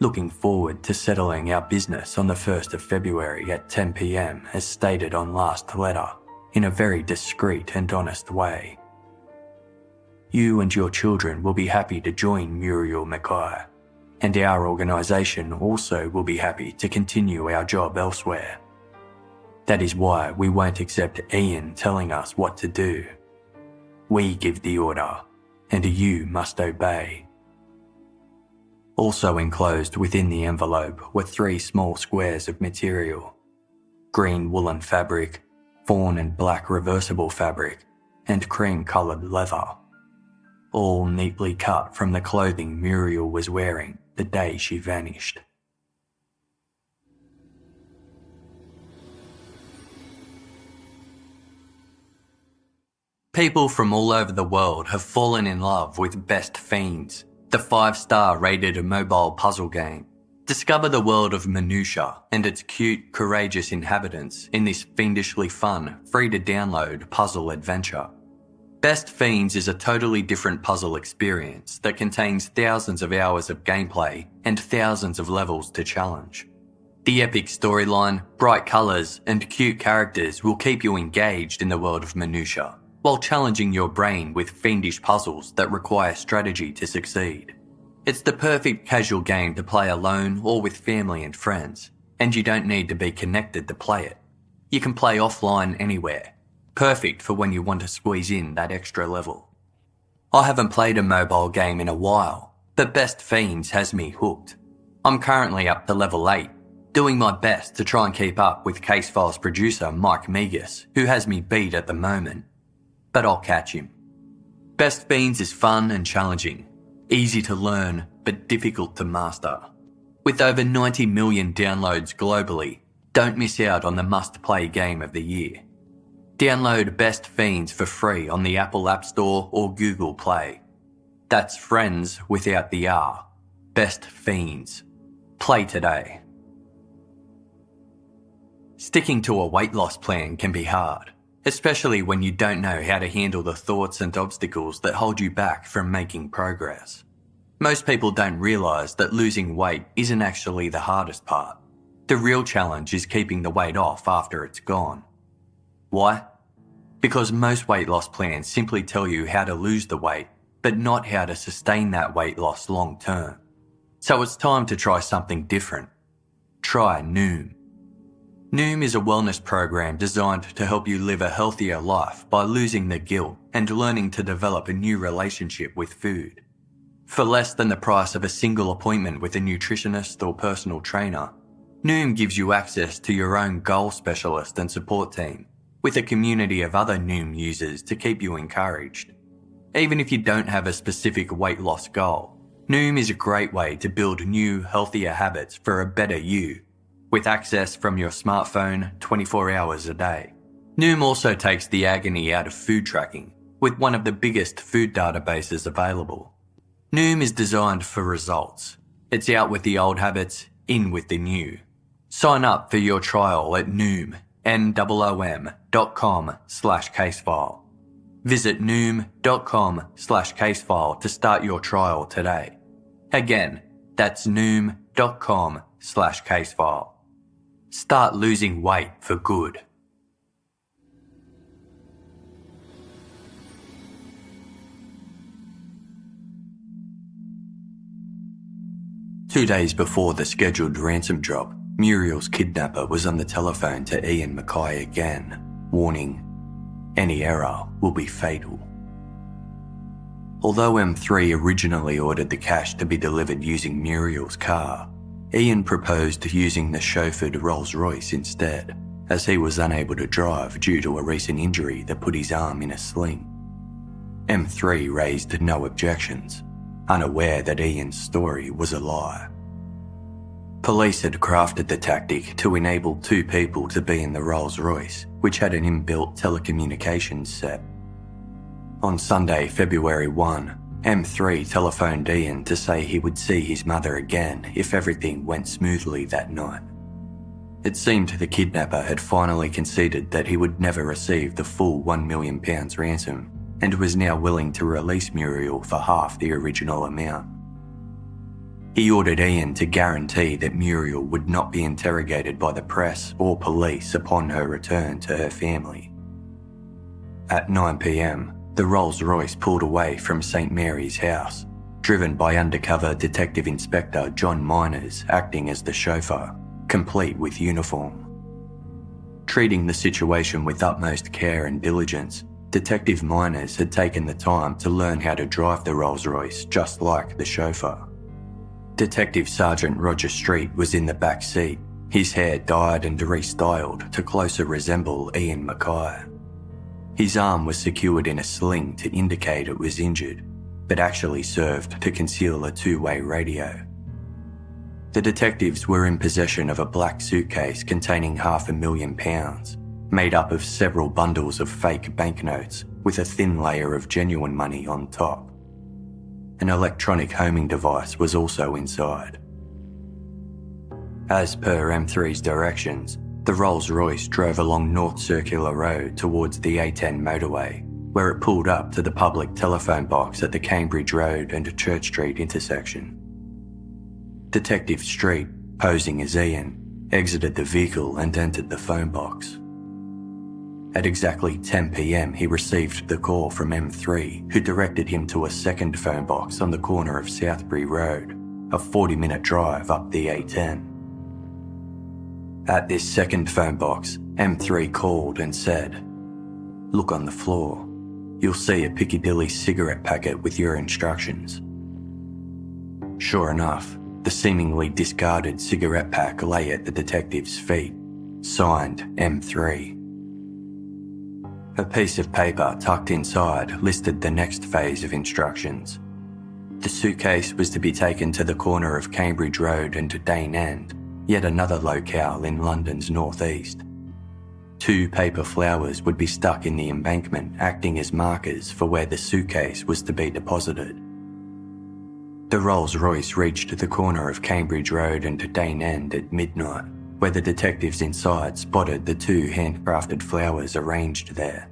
Looking forward to settling our business on the 1st of February at 10 p.m. as stated on last letter, in a very discreet and honest way. You and your children will be happy to join Muriel McKay, and our organisation also will be happy to continue our job elsewhere. That is why we won't accept Ian telling us what to do. We give the order, and you must obey." Also enclosed within the envelope were 3 small squares of material: green woolen fabric, fawn and black reversible fabric, and cream-coloured leather, all neatly cut from the clothing Muriel was wearing the day she vanished. People from all over the world have fallen in love with Best Fiends, the 5-star rated mobile puzzle game. Discover the world of Minutia and its cute, courageous inhabitants in this fiendishly fun, free-to-download puzzle adventure. Best Fiends is a totally different puzzle experience that contains thousands of hours of gameplay and thousands of levels to challenge. The epic storyline, bright colours and cute characters will keep you engaged in the world of Minutia, while challenging your brain with fiendish puzzles that require strategy to succeed. It's the perfect casual game to play alone or with family and friends, and you don't need to be connected to play it. You can play offline anywhere, perfect for when you want to squeeze in that extra level. I haven't played a mobile game in a while, but Best Fiends has me hooked. I'm currently up to level 8, doing my best to try and keep up with Casefile's producer Mike Migas, who has me beat at the moment. But I'll catch him. Best Fiends is fun and challenging, easy to learn but difficult to master. With over 90 million downloads globally, don't miss out on the must-play game of the year. Download Best Fiends for free on the Apple App Store or Google Play. That's friends without the R. Best Fiends. Play today. Sticking to a weight loss plan can be hard, especially when you don't know how to handle the thoughts and obstacles that hold you back from making progress. Most people don't realise that losing weight isn't actually the hardest part. The real challenge is keeping the weight off after it's gone. Why? Because most weight loss plans simply tell you how to lose the weight, but not how to sustain that weight loss long term. So it's time to try something different. Try Noom. Noom is a wellness program designed to help you live a healthier life by losing the guilt and learning to develop a new relationship with food. For less than the price of a single appointment with a nutritionist or personal trainer, Noom gives you access to your own goal specialist and support team, with a community of other Noom users to keep you encouraged. Even if you don't have a specific weight loss goal, Noom is a great way to build new, healthier habits for a better you, with access from your smartphone 24 hours a day. Noom also takes the agony out of food tracking, with one of the biggest food databases available. Noom is designed for results. It's out with the old habits, in with the new. Sign up for your trial at Noom, noom.com/casefile. Visit noom.com/casefile to start your trial today. Again, that's noom.com/casefile. Start losing weight for good. 2 days before the scheduled ransom drop, Muriel's kidnapper was on the telephone to Ian McKay again, warning, "Any error will be fatal." Although M3 originally ordered the cash to be delivered using Muriel's car, Ian proposed using the chauffeured Rolls-Royce instead, as he was unable to drive due to a recent injury that put his arm in a sling. M3 raised no objections, unaware that Ian's story was a lie. Police had crafted the tactic to enable 2 people to be in the Rolls-Royce, which had an inbuilt telecommunications set. On Sunday, February 1, M3 telephoned Ian to say he would see his mother again if everything went smoothly that night. It seemed the kidnapper had finally conceded that he would never receive the full £1 million ransom and was now willing to release Muriel for half the original amount. He ordered Ian to guarantee that Muriel would not be interrogated by the press or police upon her return to her family. At 9 p.m, the Rolls-Royce pulled away from St Mary's house, driven by undercover Detective Inspector John Miners acting as the chauffeur, complete with uniform. Treating the situation with utmost care and diligence, Detective Miners had taken the time to learn how to drive the Rolls-Royce just like the chauffeur. Detective Sergeant Roger Street was in the back seat, his hair dyed and restyled to closer resemble Ian McKay. His arm was secured in a sling to indicate it was injured, but actually served to conceal a 2-way radio. The detectives were in possession of a black suitcase containing £500,000, made up of several bundles of fake banknotes with a thin layer of genuine money on top. An electronic homing device was also inside. As per M3's directions, the Rolls-Royce drove along North Circular Road towards the A10 motorway, where it pulled up to the public telephone box at the Cambridge Road and Church Street intersection. Detective Street, posing as Ian, exited the vehicle and entered the phone box. At exactly 10 p.m, he received the call from M3, who directed him to a second phone box on the corner of Southbury Road, a 40-minute drive up the A10. At this second phone box, M3 called and said, "Look on the floor. You'll see a Piccadilly cigarette packet with your instructions." Sure enough, the seemingly discarded cigarette pack lay at the detective's feet, signed M3. A piece of paper tucked inside listed the next phase of instructions. The suitcase was to be taken to the corner of Cambridge Road and Dane End, yet another locale in London's northeast. 2 paper flowers would be stuck in the embankment, acting as markers for where the suitcase was to be deposited. The Rolls-Royce reached the corner of Cambridge Road and Dane End at midnight, where the detectives inside spotted the 2 handcrafted flowers arranged there.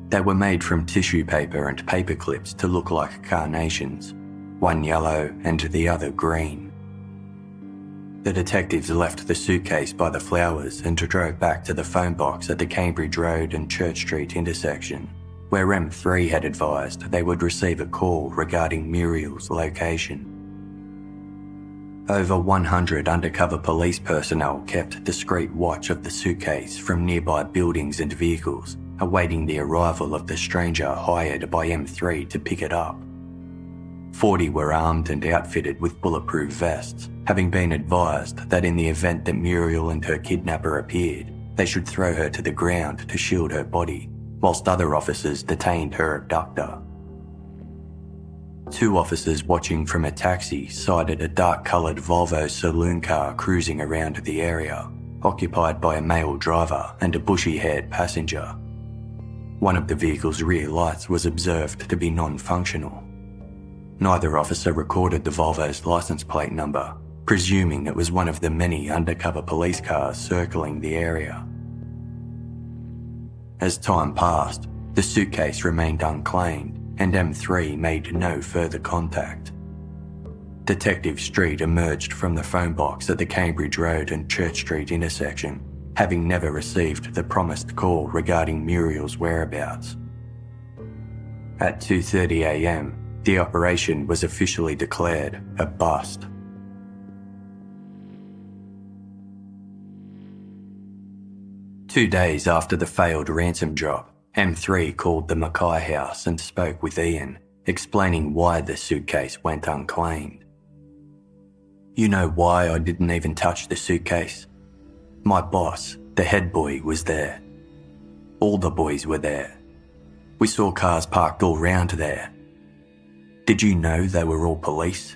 They were made from tissue paper and paper clips to look like carnations, one yellow and the other green. The detectives left the suitcase by the flowers and drove back to the phone box at the Cambridge Road and Church Street intersection, where M3 had advised they would receive a call regarding Muriel's location. Over 100 undercover police personnel kept discreet watch of the suitcase from nearby buildings and vehicles, awaiting the arrival of the stranger hired by M3 to pick it up. 40 were armed and outfitted with bulletproof vests, having been advised that in the event that Muriel and her kidnapper appeared, they should throw her to the ground to shield her body, whilst other officers detained her abductor. 2 officers watching from a taxi sighted a dark-coloured Volvo saloon car cruising around the area, occupied by a male driver and a bushy-haired passenger. One of the vehicle's rear lights was observed to be non-functional. Neither officer recorded the Volvo's licence plate number, presuming it was one of the many undercover police cars circling the area. As time passed, the suitcase remained unclaimed and M3 made no further contact. Detective Street emerged from the phone box at the Cambridge Road and Church Street intersection, having never received the promised call regarding Muriel's whereabouts. At 2:30 a.m, the operation was officially declared a bust. 2 days after the failed ransom drop, M3 called the McKay house and spoke with Ian, explaining why the suitcase went unclaimed. "You know why I didn't even touch the suitcase? My boss, the head boy, was there. All the boys were there. We saw cars parked all round there. Did you know they were all police?"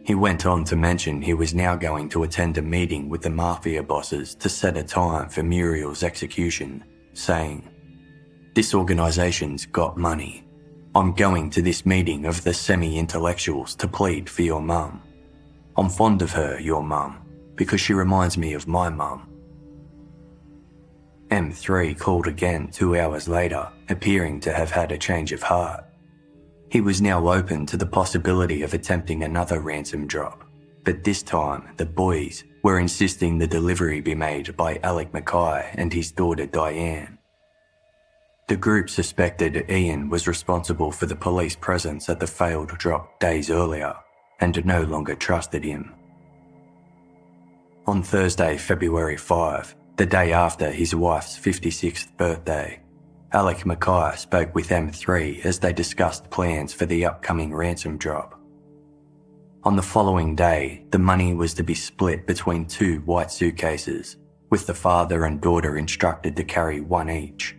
He went on to mention he was now going to attend a meeting with the mafia bosses to set a time for Muriel's execution, saying, "This organisation's got money. I'm going to this meeting of the semi-intellectuals to plead for your mum. I'm fond of her, your mum, because she reminds me of my mum." M3 called again 2 hours later, appearing to have had a change of heart. He was now open to the possibility of attempting another ransom drop, but this time the boys were insisting the delivery be made by Alec McKay and his daughter Diane. The group suspected Ian was responsible for the police presence at the failed drop days earlier and no longer trusted him. On Thursday, February 5, the day after his wife's 56th birthday, Alec McKay spoke with M3 as they discussed plans for the upcoming ransom drop. On the following day, the money was to be split between 2 white suitcases, with the father and daughter instructed to carry one each.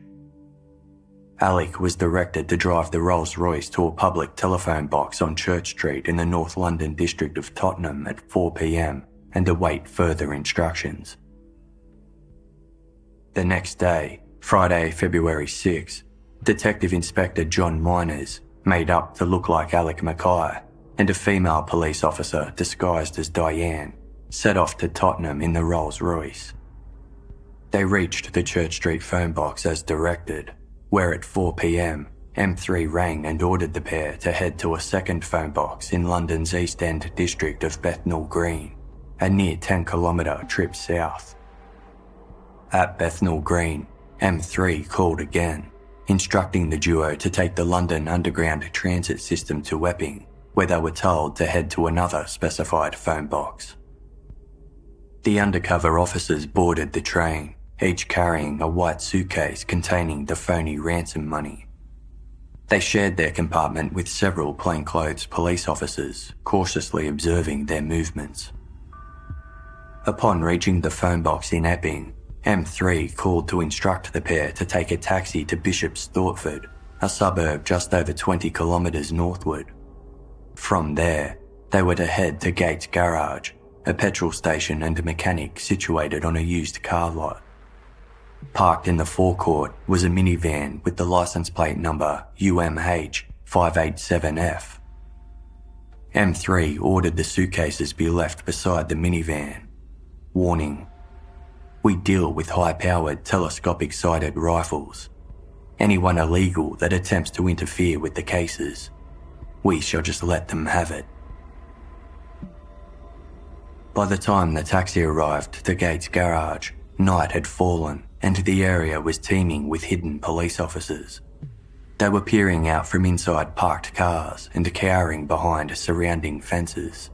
Alec was directed to drive the Rolls-Royce to a public telephone box on Church Street in the North London district of Tottenham at 4 p.m. and await further instructions. The next day, Friday, February 6, Detective Inspector John Miners, made up to look like Alec McKay, and a female police officer disguised as Diane, set off to Tottenham in the Rolls-Royce. They reached the Church Street phone box as directed, where at 4 p.m, M3 rang and ordered the pair to head to a second phone box in London's East End district of Bethnal Green, a near 10-kilometre trip south. At Bethnal Green, M3 called again, instructing the duo to take the London Underground transit system to Epping, where they were told to head to another specified phone box. The undercover officers boarded the train, each carrying a white suitcase containing the phony ransom money. They shared their compartment with several plainclothes police officers, cautiously observing their movements. Upon reaching the phone box in Epping, M3 called to instruct the pair to take a taxi to Bishop's Stortford, a suburb just over 20 kilometres northward. From there, they were to head to Gates Garage, a petrol station and a mechanic situated on a used car lot. Parked in the forecourt was a minivan with the licence plate number UMH 587F. M3 ordered the suitcases be left beside the minivan. Warning: we deal with high-powered telescopic-sighted rifles. Anyone illegal that attempts to interfere with the cases, we shall just let them have it. By the time the taxi arrived to Gates Garage, night had fallen and the area was teeming with hidden police officers. They were peering out from inside parked cars and cowering behind surrounding fences.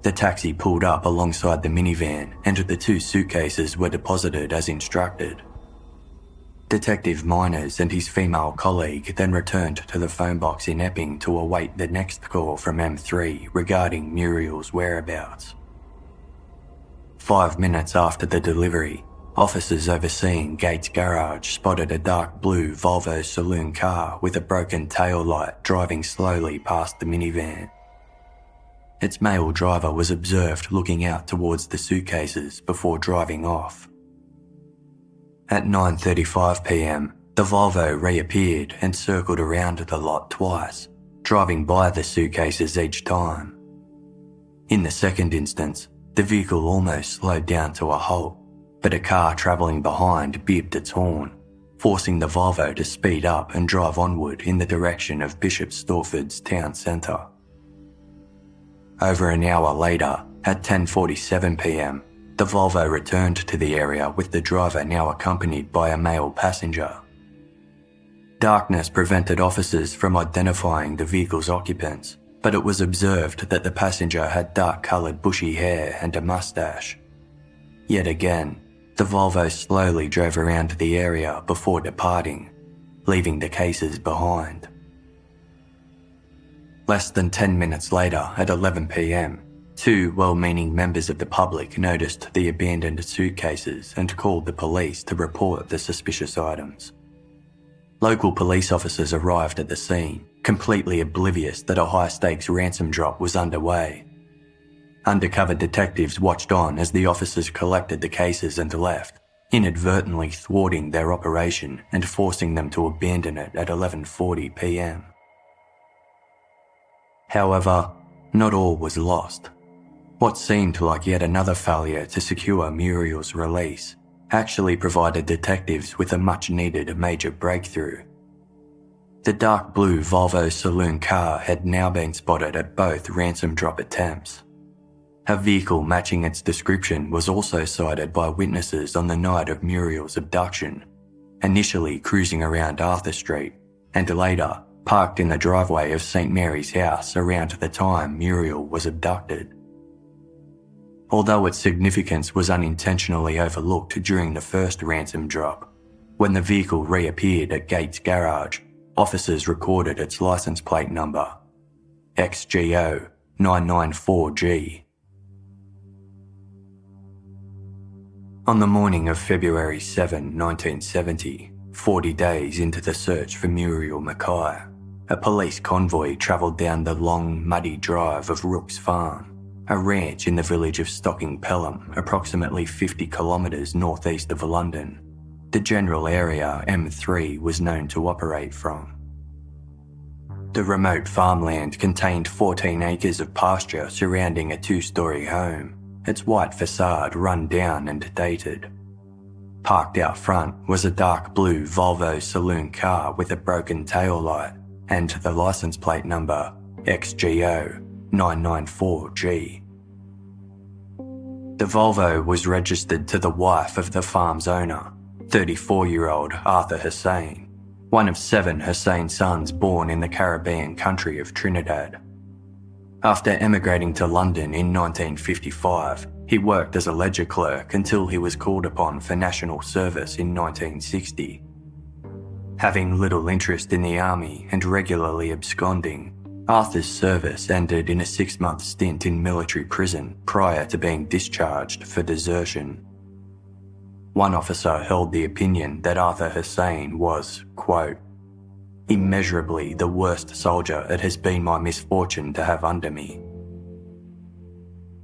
The taxi pulled up alongside the minivan and the 2 suitcases were deposited as instructed. Detective Miners and his female colleague then returned to the phone box in Epping to await the next call from M3 regarding Muriel's whereabouts. 5 minutes after the delivery, officers overseeing Gates Garage spotted a dark blue Volvo saloon car with a broken tail light driving slowly past the minivan. Its male driver was observed looking out towards the suitcases before driving off. At 9:35 p.m, the Volvo reappeared and circled around the lot twice, driving by the suitcases each time. In the second instance, the vehicle almost slowed down to a halt, but a car travelling behind bipped its horn, forcing the Volvo to speed up and drive onward in the direction of Bishop Stortford's town centre. Over an hour later, at 10:47 p.m, the Volvo returned to the area with the driver now accompanied by a male passenger. Darkness prevented officers from identifying the vehicle's occupants, but it was observed that the passenger had dark-coloured bushy hair and a moustache. Yet again, The Volvo slowly drove around the area before departing, leaving the cases behind. Less than 10 minutes later, at 11 p.m, two well-meaning members of the public noticed the abandoned suitcases and called the police to report the suspicious items. Local police officers arrived at the scene, completely oblivious that a high-stakes ransom drop was underway. Undercover detectives watched on as the officers collected the cases and left, inadvertently thwarting their operation and forcing them to abandon it at 11:40 p.m. However, not all was lost. What seemed like yet another failure to secure Muriel's release actually provided detectives with a much-needed major breakthrough. The dark blue Volvo saloon car had now been spotted at both ransom drop attempts. A vehicle matching its description was also sighted by witnesses on the night of Muriel's abduction, initially cruising around Arthur Street and later parked in the driveway of St. Mary's house around the time Muriel was abducted. Although its significance was unintentionally overlooked during the first ransom drop, when the vehicle reappeared at Gates Garage, officers recorded its license plate number, XGO 994G. On the morning of February 7, 1970, 40 days into the search for Muriel McKay, a police convoy travelled down the long, muddy drive of Rook's farm, a ranch in the village of Stocking Pelham, approximately 50 kilometres northeast of London, the general area M3 was known to operate from. The remote farmland contained 14 acres of pasture surrounding a two-storey home, its white facade run down and dated. Parked out front was a dark blue Volvo saloon car with a broken taillight and the license plate number XGO 994G. The Volvo was registered to the wife of the farm's owner, 34-year-old Arthur Hussein, one of 7 Hussein sons born in the Caribbean country of Trinidad. After emigrating to London in 1955, he worked as a ledger clerk until he was called upon for national service in 1960. Having little interest in the army and regularly absconding, Arthur's service ended in a 6-month stint in military prison prior to being discharged for desertion. One officer held the opinion that Arthur Hussein was, quote, immeasurably the worst soldier it has been my misfortune to have under me.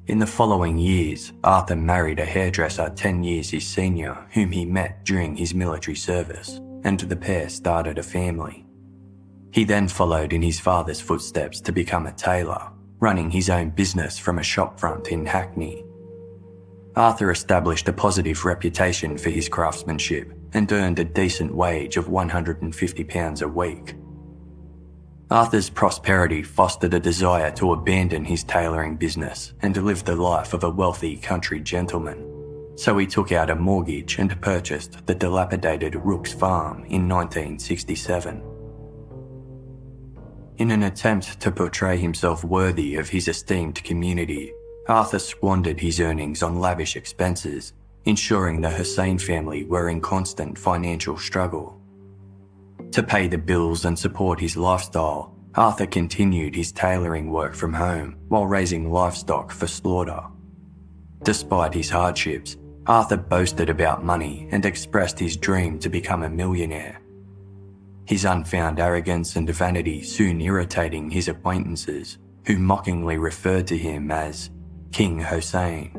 In the following years, Arthur married a hairdresser 10 years his senior whom he met during his military service, and the pair started a family. He then followed in his father's footsteps to become a tailor, running his own business from a shopfront in Hackney. Arthur established a positive reputation for his craftsmanship and earned a decent wage of £150 a week. Arthur's prosperity fostered a desire to abandon his tailoring business and live the life of a wealthy country gentleman, so he took out a mortgage and purchased the dilapidated Rook's farm in 1967. In an attempt to portray himself worthy of his esteemed community, Arthur squandered his earnings on lavish expenses, ensuring the Hussein family were in constant financial struggle. To pay the bills and support his lifestyle, Arthur continued his tailoring work from home while raising livestock for slaughter. Despite his hardships, Arthur boasted about money and expressed his dream to become a millionaire. His unfound arrogance and vanity soon irritating his acquaintances, who mockingly referred to him as King Hussein.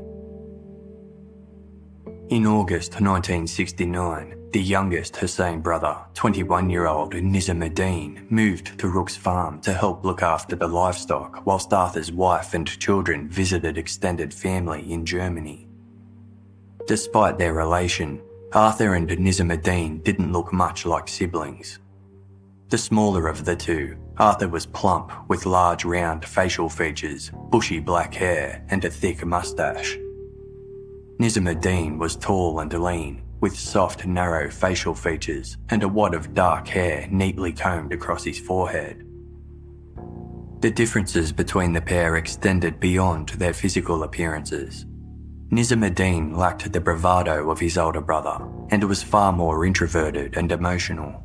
In August 1969, the youngest Hussein brother, 21-year-old Nizamuddin, moved to Rook's farm to help look after the livestock whilst Arthur's wife and children visited extended family in Germany. Despite their relation, Arthur and Nizamuddin didn't look much like siblings. The smaller of the two, Arthur was plump with large round facial features, bushy black hair and a thick moustache. Nizamuddin was tall and lean, with soft narrow facial features and a wad of dark hair neatly combed across his forehead. The differences between the pair extended beyond their physical appearances. Nizamuddin lacked the bravado of his older brother and was far more introverted and emotional.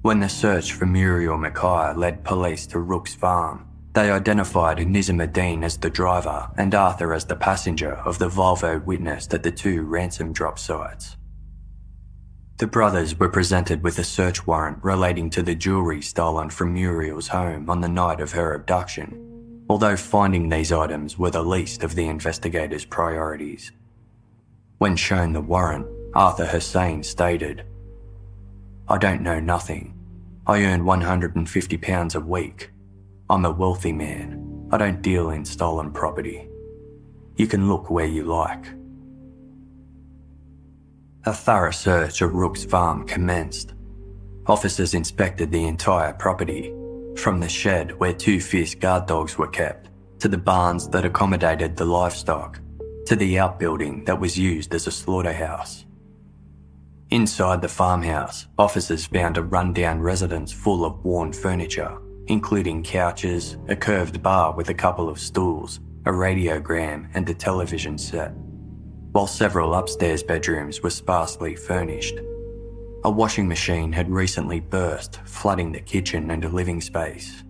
When the search for Muriel McKay led police to Rook's farm, they identified Nizamuddin as the driver and Arthur as the passenger of the Volvo witnessed at the two ransom drop sites. The brothers were presented with a search warrant relating to the jewellery stolen from Muriel's home on the night of her abduction, although finding these items were the least of the investigators' priorities. When shown the warrant, Arthur Hussain stated, "I don't know nothing. I earn £150 a week. I'm a wealthy man. I don't deal in stolen property. You can look where you like." A thorough search of Rook's farm commenced. Officers inspected the entire property, from the shed where two fierce guard dogs were kept, to the barns that accommodated the livestock, to the outbuilding that was used as a slaughterhouse. Inside the farmhouse, officers found a rundown residence full of worn furniture, including couches, a curved bar with a couple of stools, a radiogram and a television set, while several upstairs bedrooms were sparsely furnished. A washing machine had recently burst, flooding the kitchen and living space.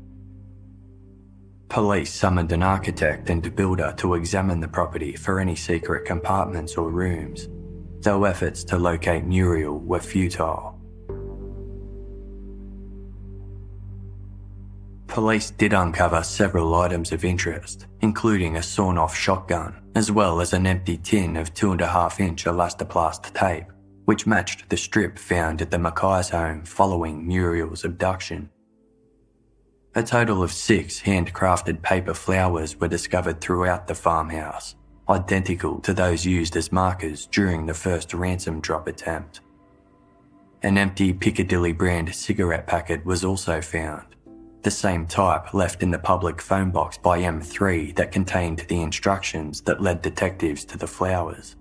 Police summoned an architect and builder to examine the property for any secret compartments or rooms, though efforts to locate Muriel were futile. Police did uncover several items of interest, including a sawn-off shotgun, as well as an empty tin of 2.5-inch elastoplast tape, which matched the strip found at the McKay's home following Muriel's abduction. A total of 6 handcrafted paper flowers were discovered throughout the farmhouse, identical to those used as markers during the first ransom drop attempt. An empty Piccadilly brand cigarette packet was also found, the same type left in the public phone box by M3 that contained the instructions that led detectives to the flowers.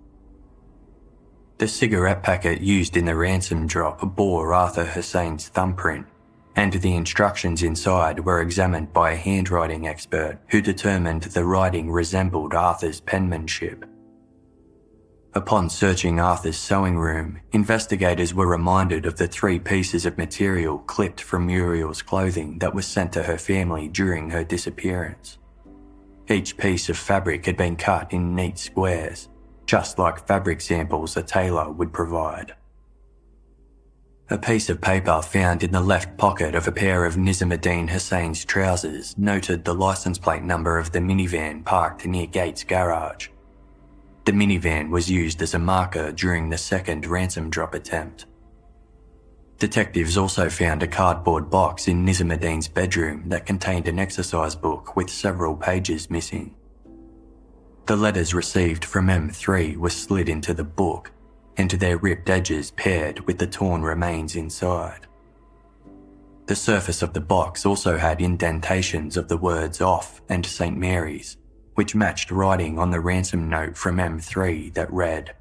The cigarette packet used in the ransom drop bore Arthur Hussain's thumbprint, and the instructions inside were examined by a handwriting expert who determined the writing resembled Arthur's penmanship. Upon searching Arthur's sewing room, investigators were reminded of the 3 pieces of material clipped from Muriel's clothing that was sent to her family during her disappearance. Each piece of fabric had been cut in neat squares, just like fabric samples a tailor would provide. A piece of paper found in the left pocket of a pair of Nizamuddin Hussain's trousers noted the license plate number of the minivan parked near Gates' garage. The minivan was used as a marker during the second ransom drop attempt. Detectives also found a cardboard box in Nizamuddin's bedroom that contained an exercise book with several pages missing. The letters received from M3 were slid into the book, and their ripped edges paired with the torn remains inside. The surface of the box also had indentations of the words "off" and "St. Mary's," which matched writing on the ransom note from M3 that read,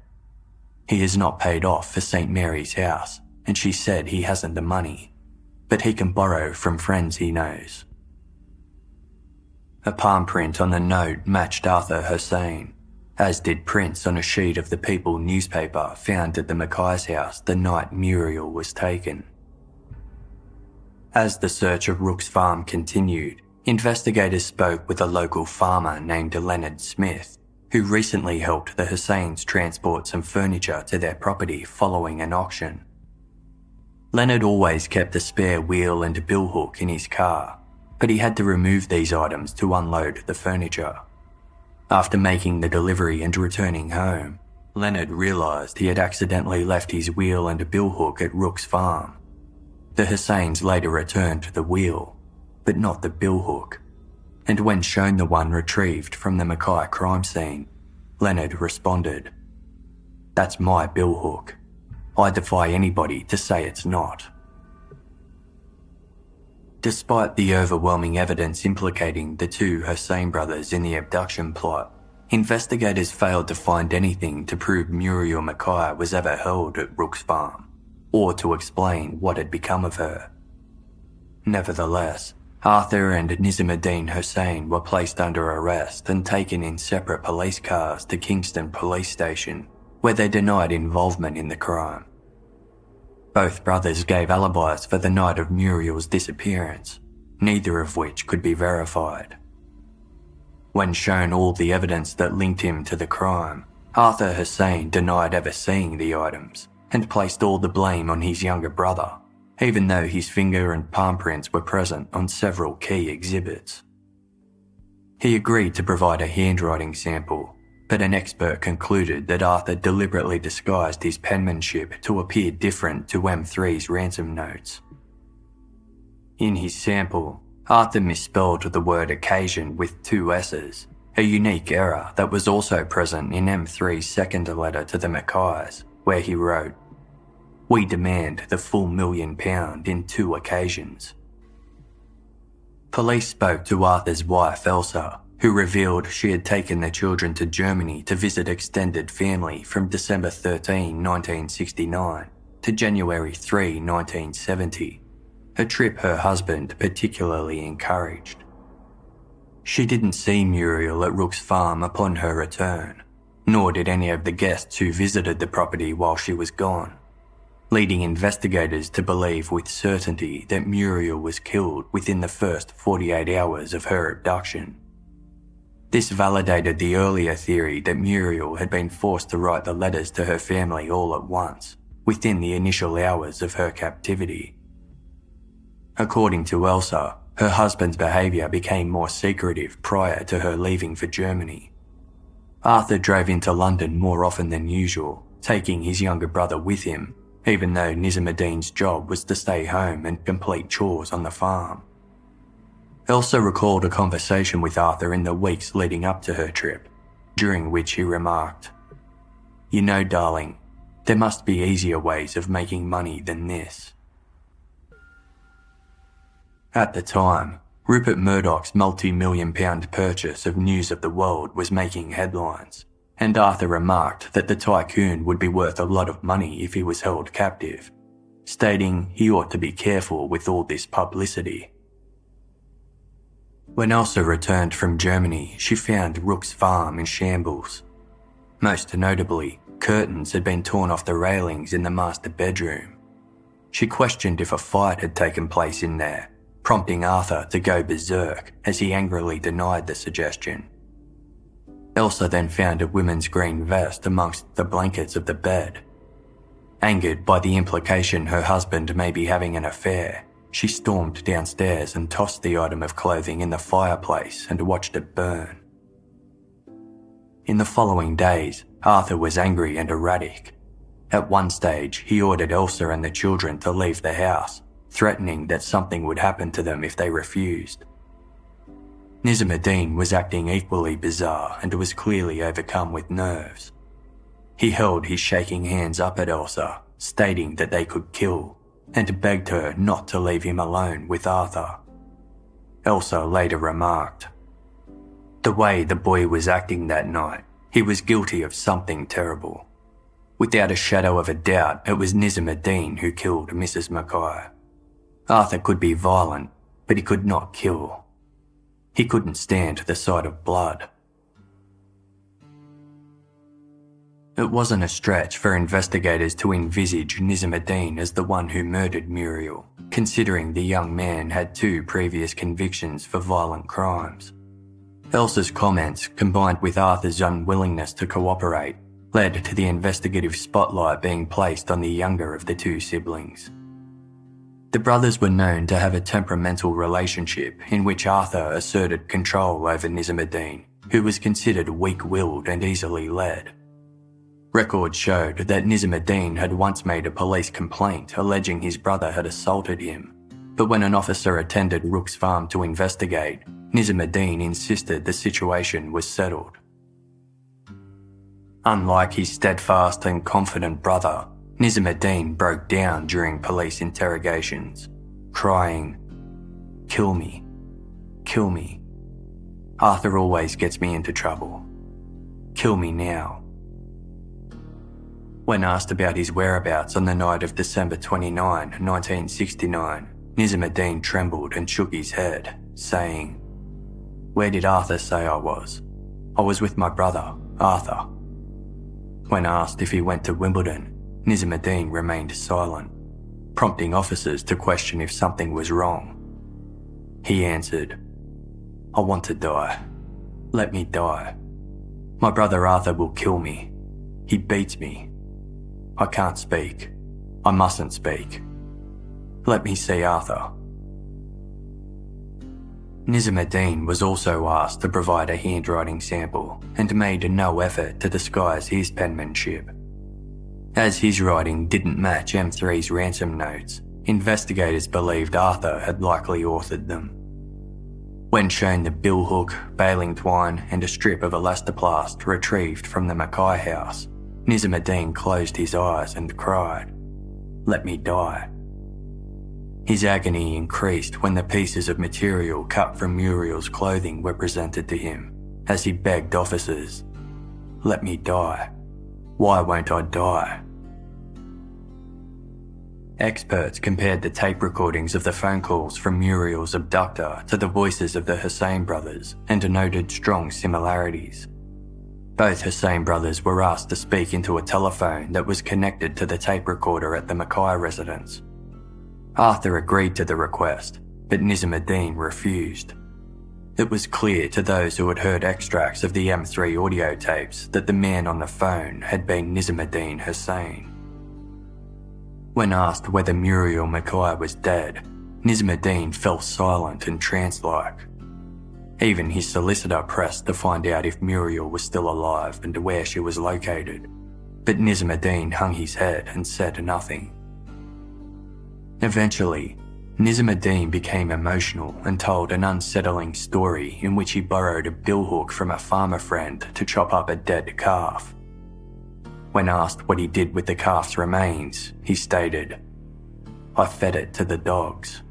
"He has not paid off for St. Mary's house, and she said he hasn't the money, but he can borrow from friends he knows." A palm print on the note matched Arthur Hussain, as did prints on a sheet of the People newspaper found at the McKay's house the night Muriel was taken. As the search of Rook's farm continued, investigators spoke with a local farmer named Leonard Smith, who recently helped the Hussains transport some furniture to their property following an auction. Leonard always kept a spare wheel and a billhook in his car, but he had to remove these items to unload the furniture. After making the delivery and returning home, Leonard realised he had accidentally left his wheel and a billhook at Rook's farm. The Hussains later returned the wheel, but not the billhook, and when shown the one retrieved from the McKay crime scene, Leonard responded, "That's my billhook. I defy anybody to say it's not." Despite the overwhelming evidence implicating the two Hussain brothers in the abduction plot, investigators failed to find anything to prove Muriel McKay was ever held at Rook's farm, or to explain what had become of her. Nevertheless, Arthur and Nizamuddin Hussain were placed under arrest and taken in separate police cars to Kingston Police Station, where they denied involvement in the crime. Both brothers gave alibis for the night of Muriel's disappearance, neither of which could be verified. When shown all the evidence that linked him to the crime, Arthur Hussain denied ever seeing the items and placed all the blame on his younger brother, even though his finger and palm prints were present on several key exhibits. He agreed to provide a handwriting sample, but an expert concluded that Arthur deliberately disguised his penmanship to appear different to M3's ransom notes. In his sample, Arthur misspelled the word occasion with 2 S's, a unique error that was also present in M3's second letter to the McKays, where he wrote, "We demand the full £1 million in 2 occasions." Police spoke to Arthur's wife Elsa, who revealed she had taken the children to Germany to visit extended family from December 13, 1969 to January 3, 1970, a trip her husband particularly encouraged. She didn't see Muriel at Rook's farm upon her return, nor did any of the guests who visited the property while she was gone, leading investigators to believe with certainty that Muriel was killed within the first 48 hours of her abduction. This validated the earlier theory that Muriel had been forced to write the letters to her family all at once, within the initial hours of her captivity. According to Elsa, her husband's behaviour became more secretive prior to her leaving for Germany. Arthur drove into London more often than usual, taking his younger brother with him, even though Nizamuddin's job was to stay home and complete chores on the farm. Elsa recalled a conversation with Arthur in the weeks leading up to her trip, during which he remarked, "You know, darling, there must be easier ways of making money than this." At the time, Rupert Murdoch's multi-million-pound purchase of News of the World was making headlines, and Arthur remarked that the tycoon would be worth a lot of money if he was held captive, stating he ought to be careful with all this publicity. When Elsa returned from Germany, she found Rook's farm in shambles. Most notably, curtains had been torn off the railings in the master bedroom. She questioned if a fight had taken place in there, prompting Arthur to go berserk as he angrily denied the suggestion. Elsa then found a women's green vest amongst the blankets of the bed. Angered by the implication her husband may be having an affair, she stormed downstairs and tossed the item of clothing in the fireplace and watched it burn. In the following days, Arthur was angry and erratic. At one stage, he ordered Elsa and the children to leave the house, threatening that something would happen to them if they refused. Nizamuddin was acting equally bizarre and was clearly overcome with nerves. He held his shaking hands up at Elsa, stating that they could kill, and begged her not to leave him alone with Arthur. Elsa later remarked, "The way the boy was acting that night, he was guilty of something terrible. Without a shadow of a doubt, it was Nizamuddin who killed Mrs. McKay. Arthur could be violent, but he could not kill. He couldn't stand the sight of blood." It wasn't a stretch for investigators to envisage Nizamuddin as the one who murdered Muriel, considering the young man had 2 previous convictions for violent crimes. Elsa's comments, combined with Arthur's unwillingness to cooperate, led to the investigative spotlight being placed on the younger of the 2 siblings. The brothers were known to have a temperamental relationship in which Arthur asserted control over Nizamuddin, who was considered weak-willed and easily led. Records showed that Nizamuddin had once made a police complaint alleging his brother had assaulted him, but when an officer attended Rook's farm to investigate, Nizamuddin insisted the situation was settled. Unlike his steadfast and confident brother, Nizamuddin broke down during police interrogations, crying, "Kill me, kill me. Arthur always gets me into trouble. Kill me now." When asked about his whereabouts on the night of December 29, 1969, Nizamuddin trembled and shook his head, saying, "Where did Arthur say I was? I was with my brother, Arthur." When asked if he went to Wimbledon, Nizamuddin remained silent, prompting officers to question if something was wrong. He answered, "I want to die. Let me die. My brother Arthur will kill me. He beats me. I can't speak. I mustn't speak. Let me see Arthur." Nizamuddin was also asked to provide a handwriting sample and made no effort to disguise his penmanship. As his writing didn't match M3's ransom notes, investigators believed Arthur had likely authored them. When shown the billhook, baling twine and a strip of elastoplast retrieved from the McKay house, Nizamuddin closed his eyes and cried, "Let me die." His agony increased when the pieces of material cut from Muriel's clothing were presented to him, as he begged officers, "Let me die. Why won't I die?" Experts compared the tape recordings of the phone calls from Muriel's abductor to the voices of the Hussein brothers and noted strong similarities. Both Hussein brothers were asked to speak into a telephone that was connected to the tape recorder at the McKay residence. Arthur agreed to the request, but Nizamuddin refused. It was clear to those who had heard extracts of the M3 audio tapes that the man on the phone had been Nizamuddin Hussein. When asked whether Muriel McKay was dead, Nizamuddin fell silent and trance-like. Even his solicitor pressed to find out if Muriel was still alive and where she was located, but Nizamuddin hung his head and said nothing. Eventually, Nizamuddin became emotional and told an unsettling story in which he borrowed a billhook from a farmer friend to chop up a dead calf. When asked what he did with the calf's remains, he stated, "I fed it to the dogs."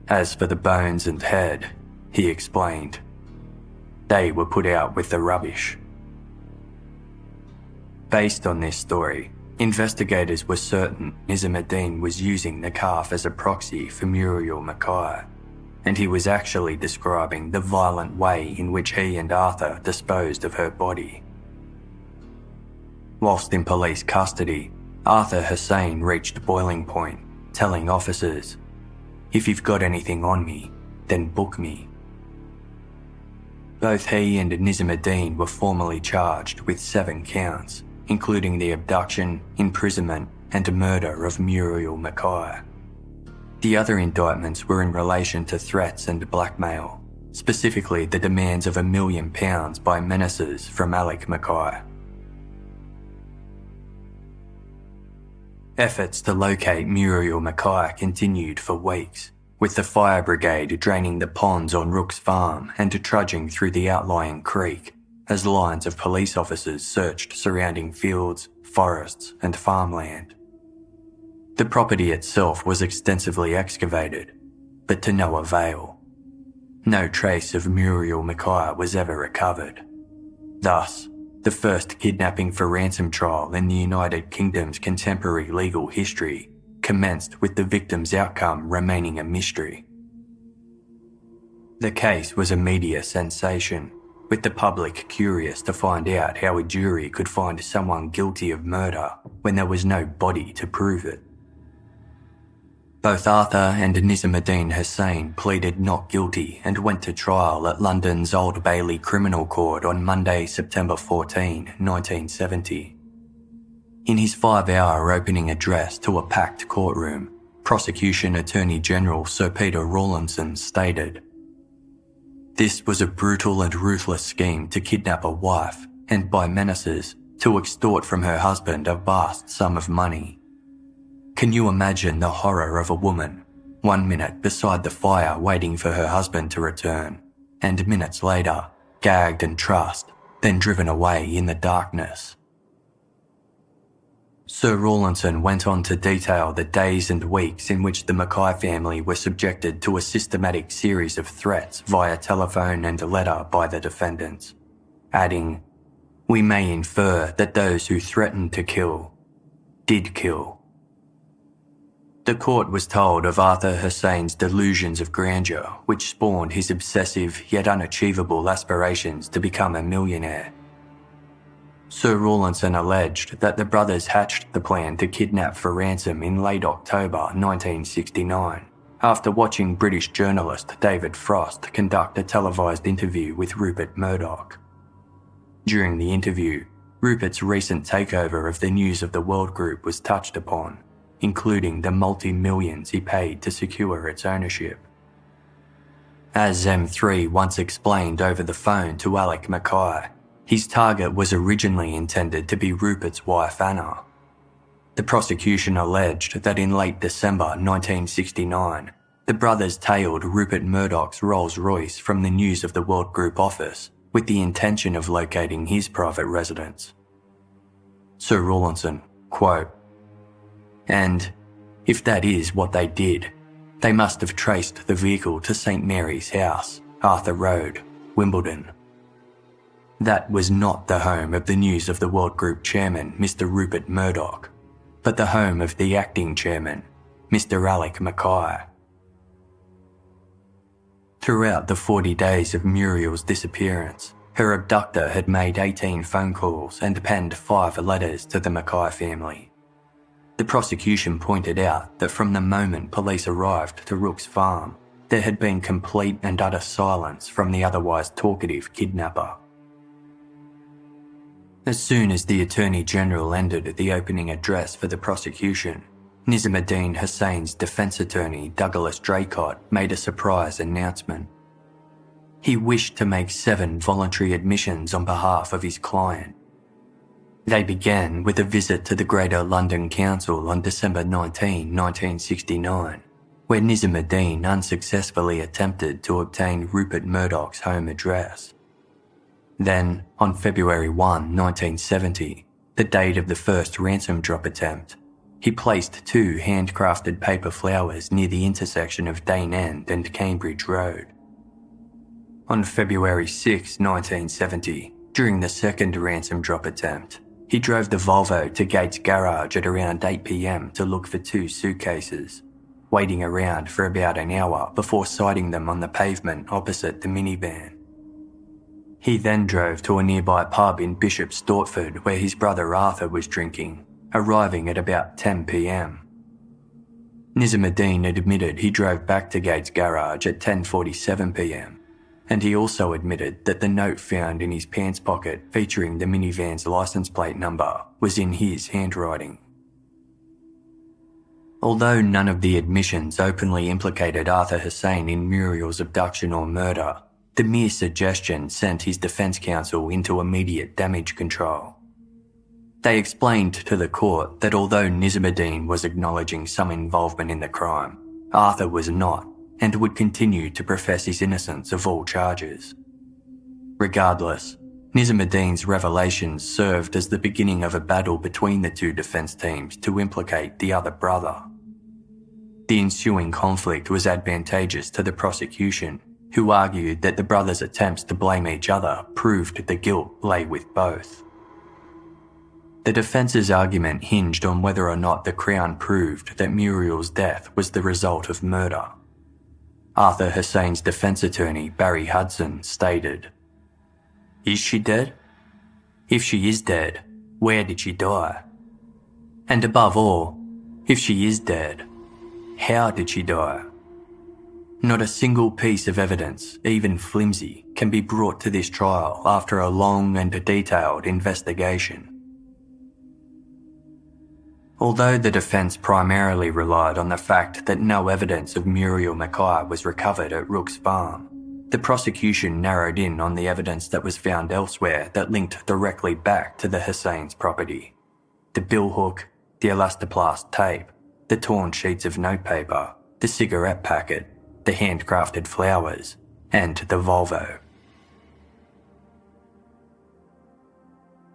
As for the bones and head, he explained, "They were put out with the rubbish." Based on this story, investigators were certain Nizamuddin was using the calf as a proxy for Muriel McKay, and he was actually describing the violent way in which he and Arthur disposed of her body. Whilst in police custody, Arthur Hussein reached boiling point, telling officers, "If you've got anything on me, then book me." Both he and Nizamuddin were formally charged with 7 counts, including the abduction, imprisonment, and murder of Muriel McKay. The other indictments were in relation to threats and blackmail, specifically the demands of £1 million by menacers from Alec McKay. Efforts to locate Muriel McKay continued for weeks, with the fire brigade draining the ponds on Rook's farm and trudging through the outlying creek, as lines of police officers searched surrounding fields, forests, and farmland. The property itself was extensively excavated, but to no avail. No trace of Muriel McKay was ever recovered. Thus, the first kidnapping for ransom trial in the United Kingdom's contemporary legal history commenced with the victim's outcome remaining a mystery. The case was a media sensation, with the public curious to find out how a jury could find someone guilty of murder when there was no body to prove it. Both Arthur and Nizamuddin Hussein pleaded not guilty and went to trial at London's Old Bailey Criminal Court on Monday, September 14, 1970. In his 5-hour opening address to a packed courtroom, Prosecution Attorney General Sir Peter Rawlinson stated, "This was a brutal and ruthless scheme to kidnap a wife and, by menaces, to extort from her husband a vast sum of money. Can you imagine the horror of a woman, 1 minute beside the fire waiting for her husband to return, and minutes later, gagged and trussed, then driven away in the darkness?" Sir Rawlinson went on to detail the days and weeks in which the McKay family were subjected to a systematic series of threats via telephone and letter by the defendants, adding, "We may infer that those who threatened to kill, did kill." The court was told of Arthur Hussein's delusions of grandeur, which spawned his obsessive yet unachievable aspirations to become a millionaire. Sir Rawlinson alleged that the brothers hatched the plan to kidnap for ransom in late October 1969, after watching British journalist David Frost conduct a televised interview with Rupert Murdoch. During the interview, Rupert's recent takeover of the News of the World group was touched upon, including the multi-millions he paid to secure its ownership. As M3 once explained over the phone to Alec McKay, his target was originally intended to be Rupert's wife Anna. The prosecution alleged that in late December 1969, the brothers tailed Rupert Murdoch's Rolls-Royce from the News of the World group office with the intention of locating his private residence. Sir Rawlinson, quote, "And if that is what they did, they must have traced the vehicle to St Mary's House, Arthur Road, Wimbledon. That was not the home of the News of the World Group chairman, Mr Rupert Murdoch, but the home of the acting chairman, Mr Alec McKay." Throughout the 40 days of Muriel's disappearance, her abductor had made 18 phone calls and penned 5 letters to the McKay family. The prosecution pointed out that from the moment police arrived to Rook's farm, there had been complete and utter silence from the otherwise talkative kidnapper. As soon as the Attorney General ended the opening address for the prosecution, Nizamuddin Hussein's defence attorney Douglas Draycott made a surprise announcement. He wished to make 7 voluntary admissions on behalf of his client. They began with a visit to the Greater London Council on December 19, 1969, where Nizamuddin unsuccessfully attempted to obtain Rupert Murdoch's home address. Then, on February 1, 1970, the date of the first ransom drop attempt, he placed 2 handcrafted paper flowers near the intersection of Dane End and Cambridge Road. On February 6, 1970, during the second ransom drop attempt, he drove the Volvo to Gates Garage at around 8 p.m. to look for 2 suitcases, waiting around for about an hour before sighting them on the pavement opposite the minivan. He then drove to a nearby pub in Bishop Stortford where his brother Arthur was drinking, arriving at about 10 p.m. Nizamuddin admitted he drove back to Gates Garage at 10:47 p.m, and he also admitted that the note found in his pants pocket featuring the minivan's license plate number was in his handwriting. Although none of the admissions openly implicated Arthur Hussein in Muriel's abduction or murder, the mere suggestion sent his defence counsel into immediate damage control. They explained to the court that although Nizamuddin was acknowledging some involvement in the crime, Arthur was not and would continue to profess his innocence of all charges. Regardless, Nizamuddin's revelations served as the beginning of a battle between the 2 defence teams to implicate the other brother. The ensuing conflict was advantageous to the prosecution, who argued that the brothers' attempts to blame each other proved the guilt lay with both. The defence's argument hinged on whether or not the Crown proved that Muriel's death was the result of murder. Arthur Hussein's defence attorney, Barry Hudson, stated, "Is she dead? If she is dead, where did she die? And above all, if she is dead, how did she die? Not a single piece of evidence, even flimsy, can be brought to this trial after a long and detailed investigation." Although the defence primarily relied on the fact that no evidence of Muriel McKay was recovered at Rook's farm, the prosecution narrowed in on the evidence that was found elsewhere that linked directly back to the Hussein's property. The billhook, the elastoplast tape, the torn sheets of notepaper, the cigarette packet, the handcrafted flowers, and the Volvo.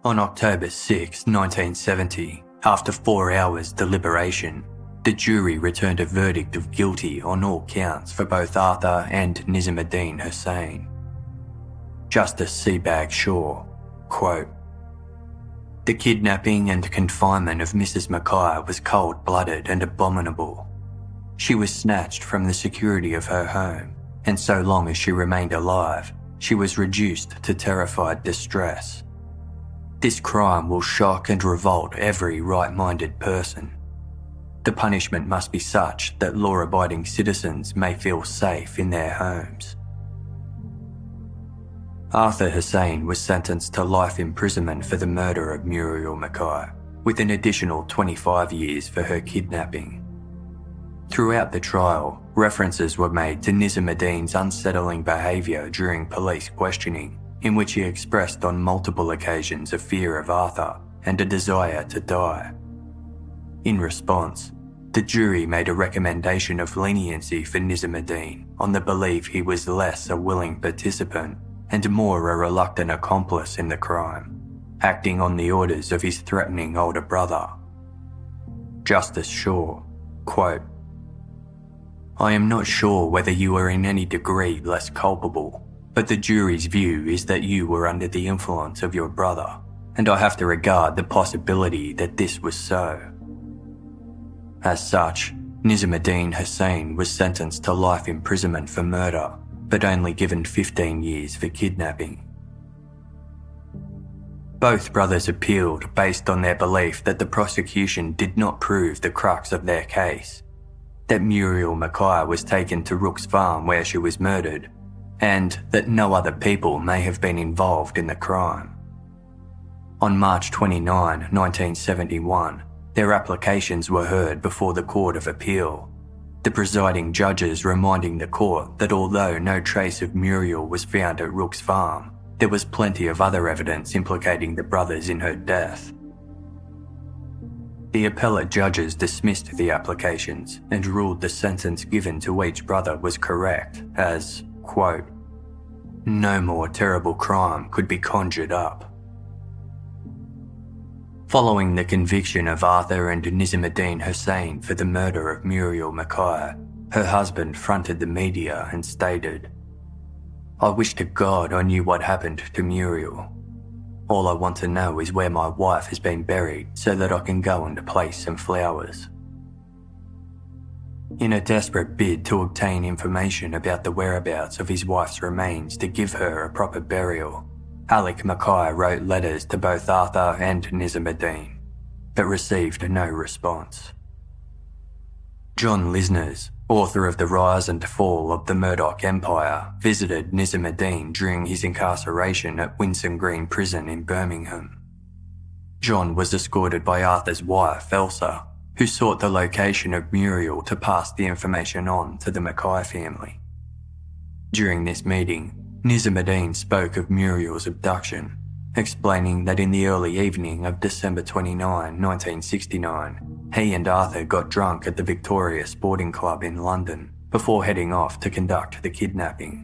On October 6, 1970, after 4 hours deliberation, the jury returned a verdict of guilty on all counts for both Arthur and Nizamuddin Hussein. Justice Sebag Shaw, quote, "The kidnapping and confinement of Mrs. McKay was cold-blooded and abominable, she was snatched from the security of her home, and so long as she remained alive, she was reduced to terrified distress. This crime will shock and revolt every right-minded person. The punishment must be such that law-abiding citizens may feel safe in their homes. Arthur Hussein was sentenced to life imprisonment for the murder of Muriel McKay, with an additional 25 years for her kidnapping. Throughout the trial, references were made to Nizamuddin's unsettling behaviour during police questioning, in which he expressed on multiple occasions a fear of Arthur and a desire to die. In response, the jury made a recommendation of leniency for Nizamuddin on the belief he was less a willing participant and more a reluctant accomplice in the crime, acting on the orders of his threatening older brother. Justice Shaw, quote, "I am not sure whether you were in any degree less culpable, but the jury's view is that you were under the influence of your brother, and I have to regard the possibility that this was so." As such, Nizamuddin Hussein was sentenced to life imprisonment for murder, but only given 15 years for kidnapping. Both brothers appealed based on their belief that the prosecution did not prove the crux of their case, that Muriel McKay was taken to Rook's farm where she was murdered, and that no other people may have been involved in the crime. On March 29, 1971, their applications were heard before the Court of Appeal, the presiding judges reminding the court that although no trace of Muriel was found at Rook's farm, there was plenty of other evidence implicating the brothers in her death. The appellate judges dismissed the applications and ruled the sentence given to each brother was correct as, quote, "No more terrible crime could be conjured up." Following the conviction of Arthur and Nizamuddin Hussein for the murder of Muriel McKay, her husband fronted the media and stated, "I wish to God I knew what happened to Muriel. All I want to know is where my wife has been buried so that I can go and place some flowers." In a desperate bid to obtain information about the whereabouts of his wife's remains to give her a proper burial, Alec McKay wrote letters to both Arthur and Nizamuddin, but received no response. John Lisners, author of The Rise and Fall of the Murdoch Empire, visited Nizamuddin during his incarceration at Winson Green Prison in Birmingham. John was escorted by Arthur's wife, Elsa, who sought the location of Muriel to pass the information on to the McKay family. During this meeting, Nizamuddin spoke of Muriel's abduction, explaining that in the early evening of December 29, 1969, he and Arthur got drunk at the Victoria Sporting Club in London before heading off to conduct the kidnapping.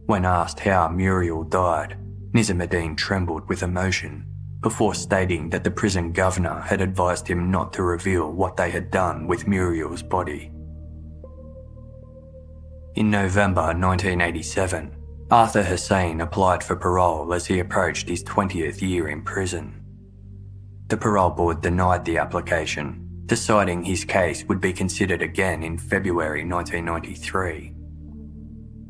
When asked how Muriel died, Nizamuddin trembled with emotion before stating that the prison governor had advised him not to reveal what they had done with Muriel's body. In November 1987, Arthur Hussein applied for parole as he approached his 20th year in prison. The parole board denied the application, deciding his case would be considered again in February 1993.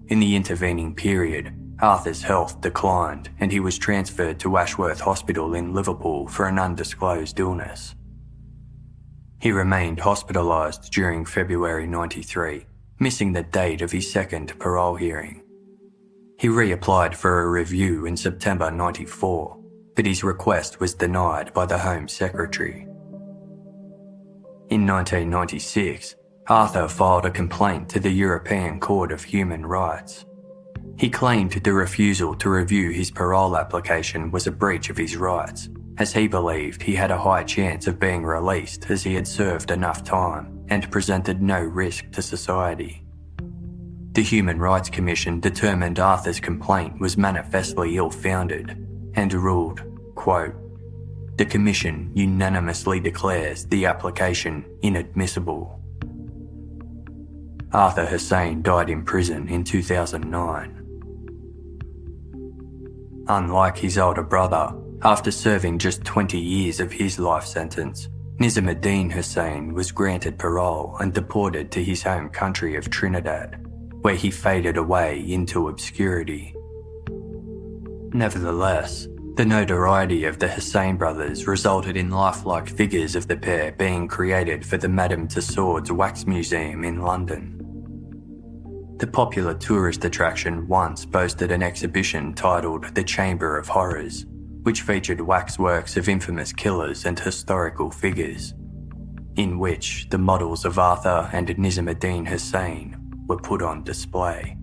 In the intervening period, Arthur's health declined and he was transferred to Ashworth Hospital in Liverpool for an undisclosed illness. He remained hospitalised during February 93, missing the date of his second parole hearing. He reapplied for a review in September 94, but his request was denied by the Home Secretary. In 1996, Arthur filed a complaint to the European Court of Human Rights. He claimed the refusal to review his parole application was a breach of his rights, as he believed he had a high chance of being released as he had served enough time and presented no risk to society. The Human Rights Commission determined Arthur's complaint was manifestly ill-founded and ruled, quote, "The Commission unanimously declares the application inadmissible." Arthur Hussein died in prison in 2009. Unlike his older brother, after serving just 20 years of his life sentence, Nizamuddin Hussain was granted parole and deported to his home country of Trinidad, where he faded away into obscurity. Nevertheless, the notoriety of the Hussain brothers resulted in lifelike figures of the pair being created for the Madame Tussauds Wax Museum in London. The popular tourist attraction once boasted an exhibition titled The Chamber of Horrors, which featured waxworks of infamous killers and historical figures, in which the models of Arthur and Nizamuddin Hussain were put on display.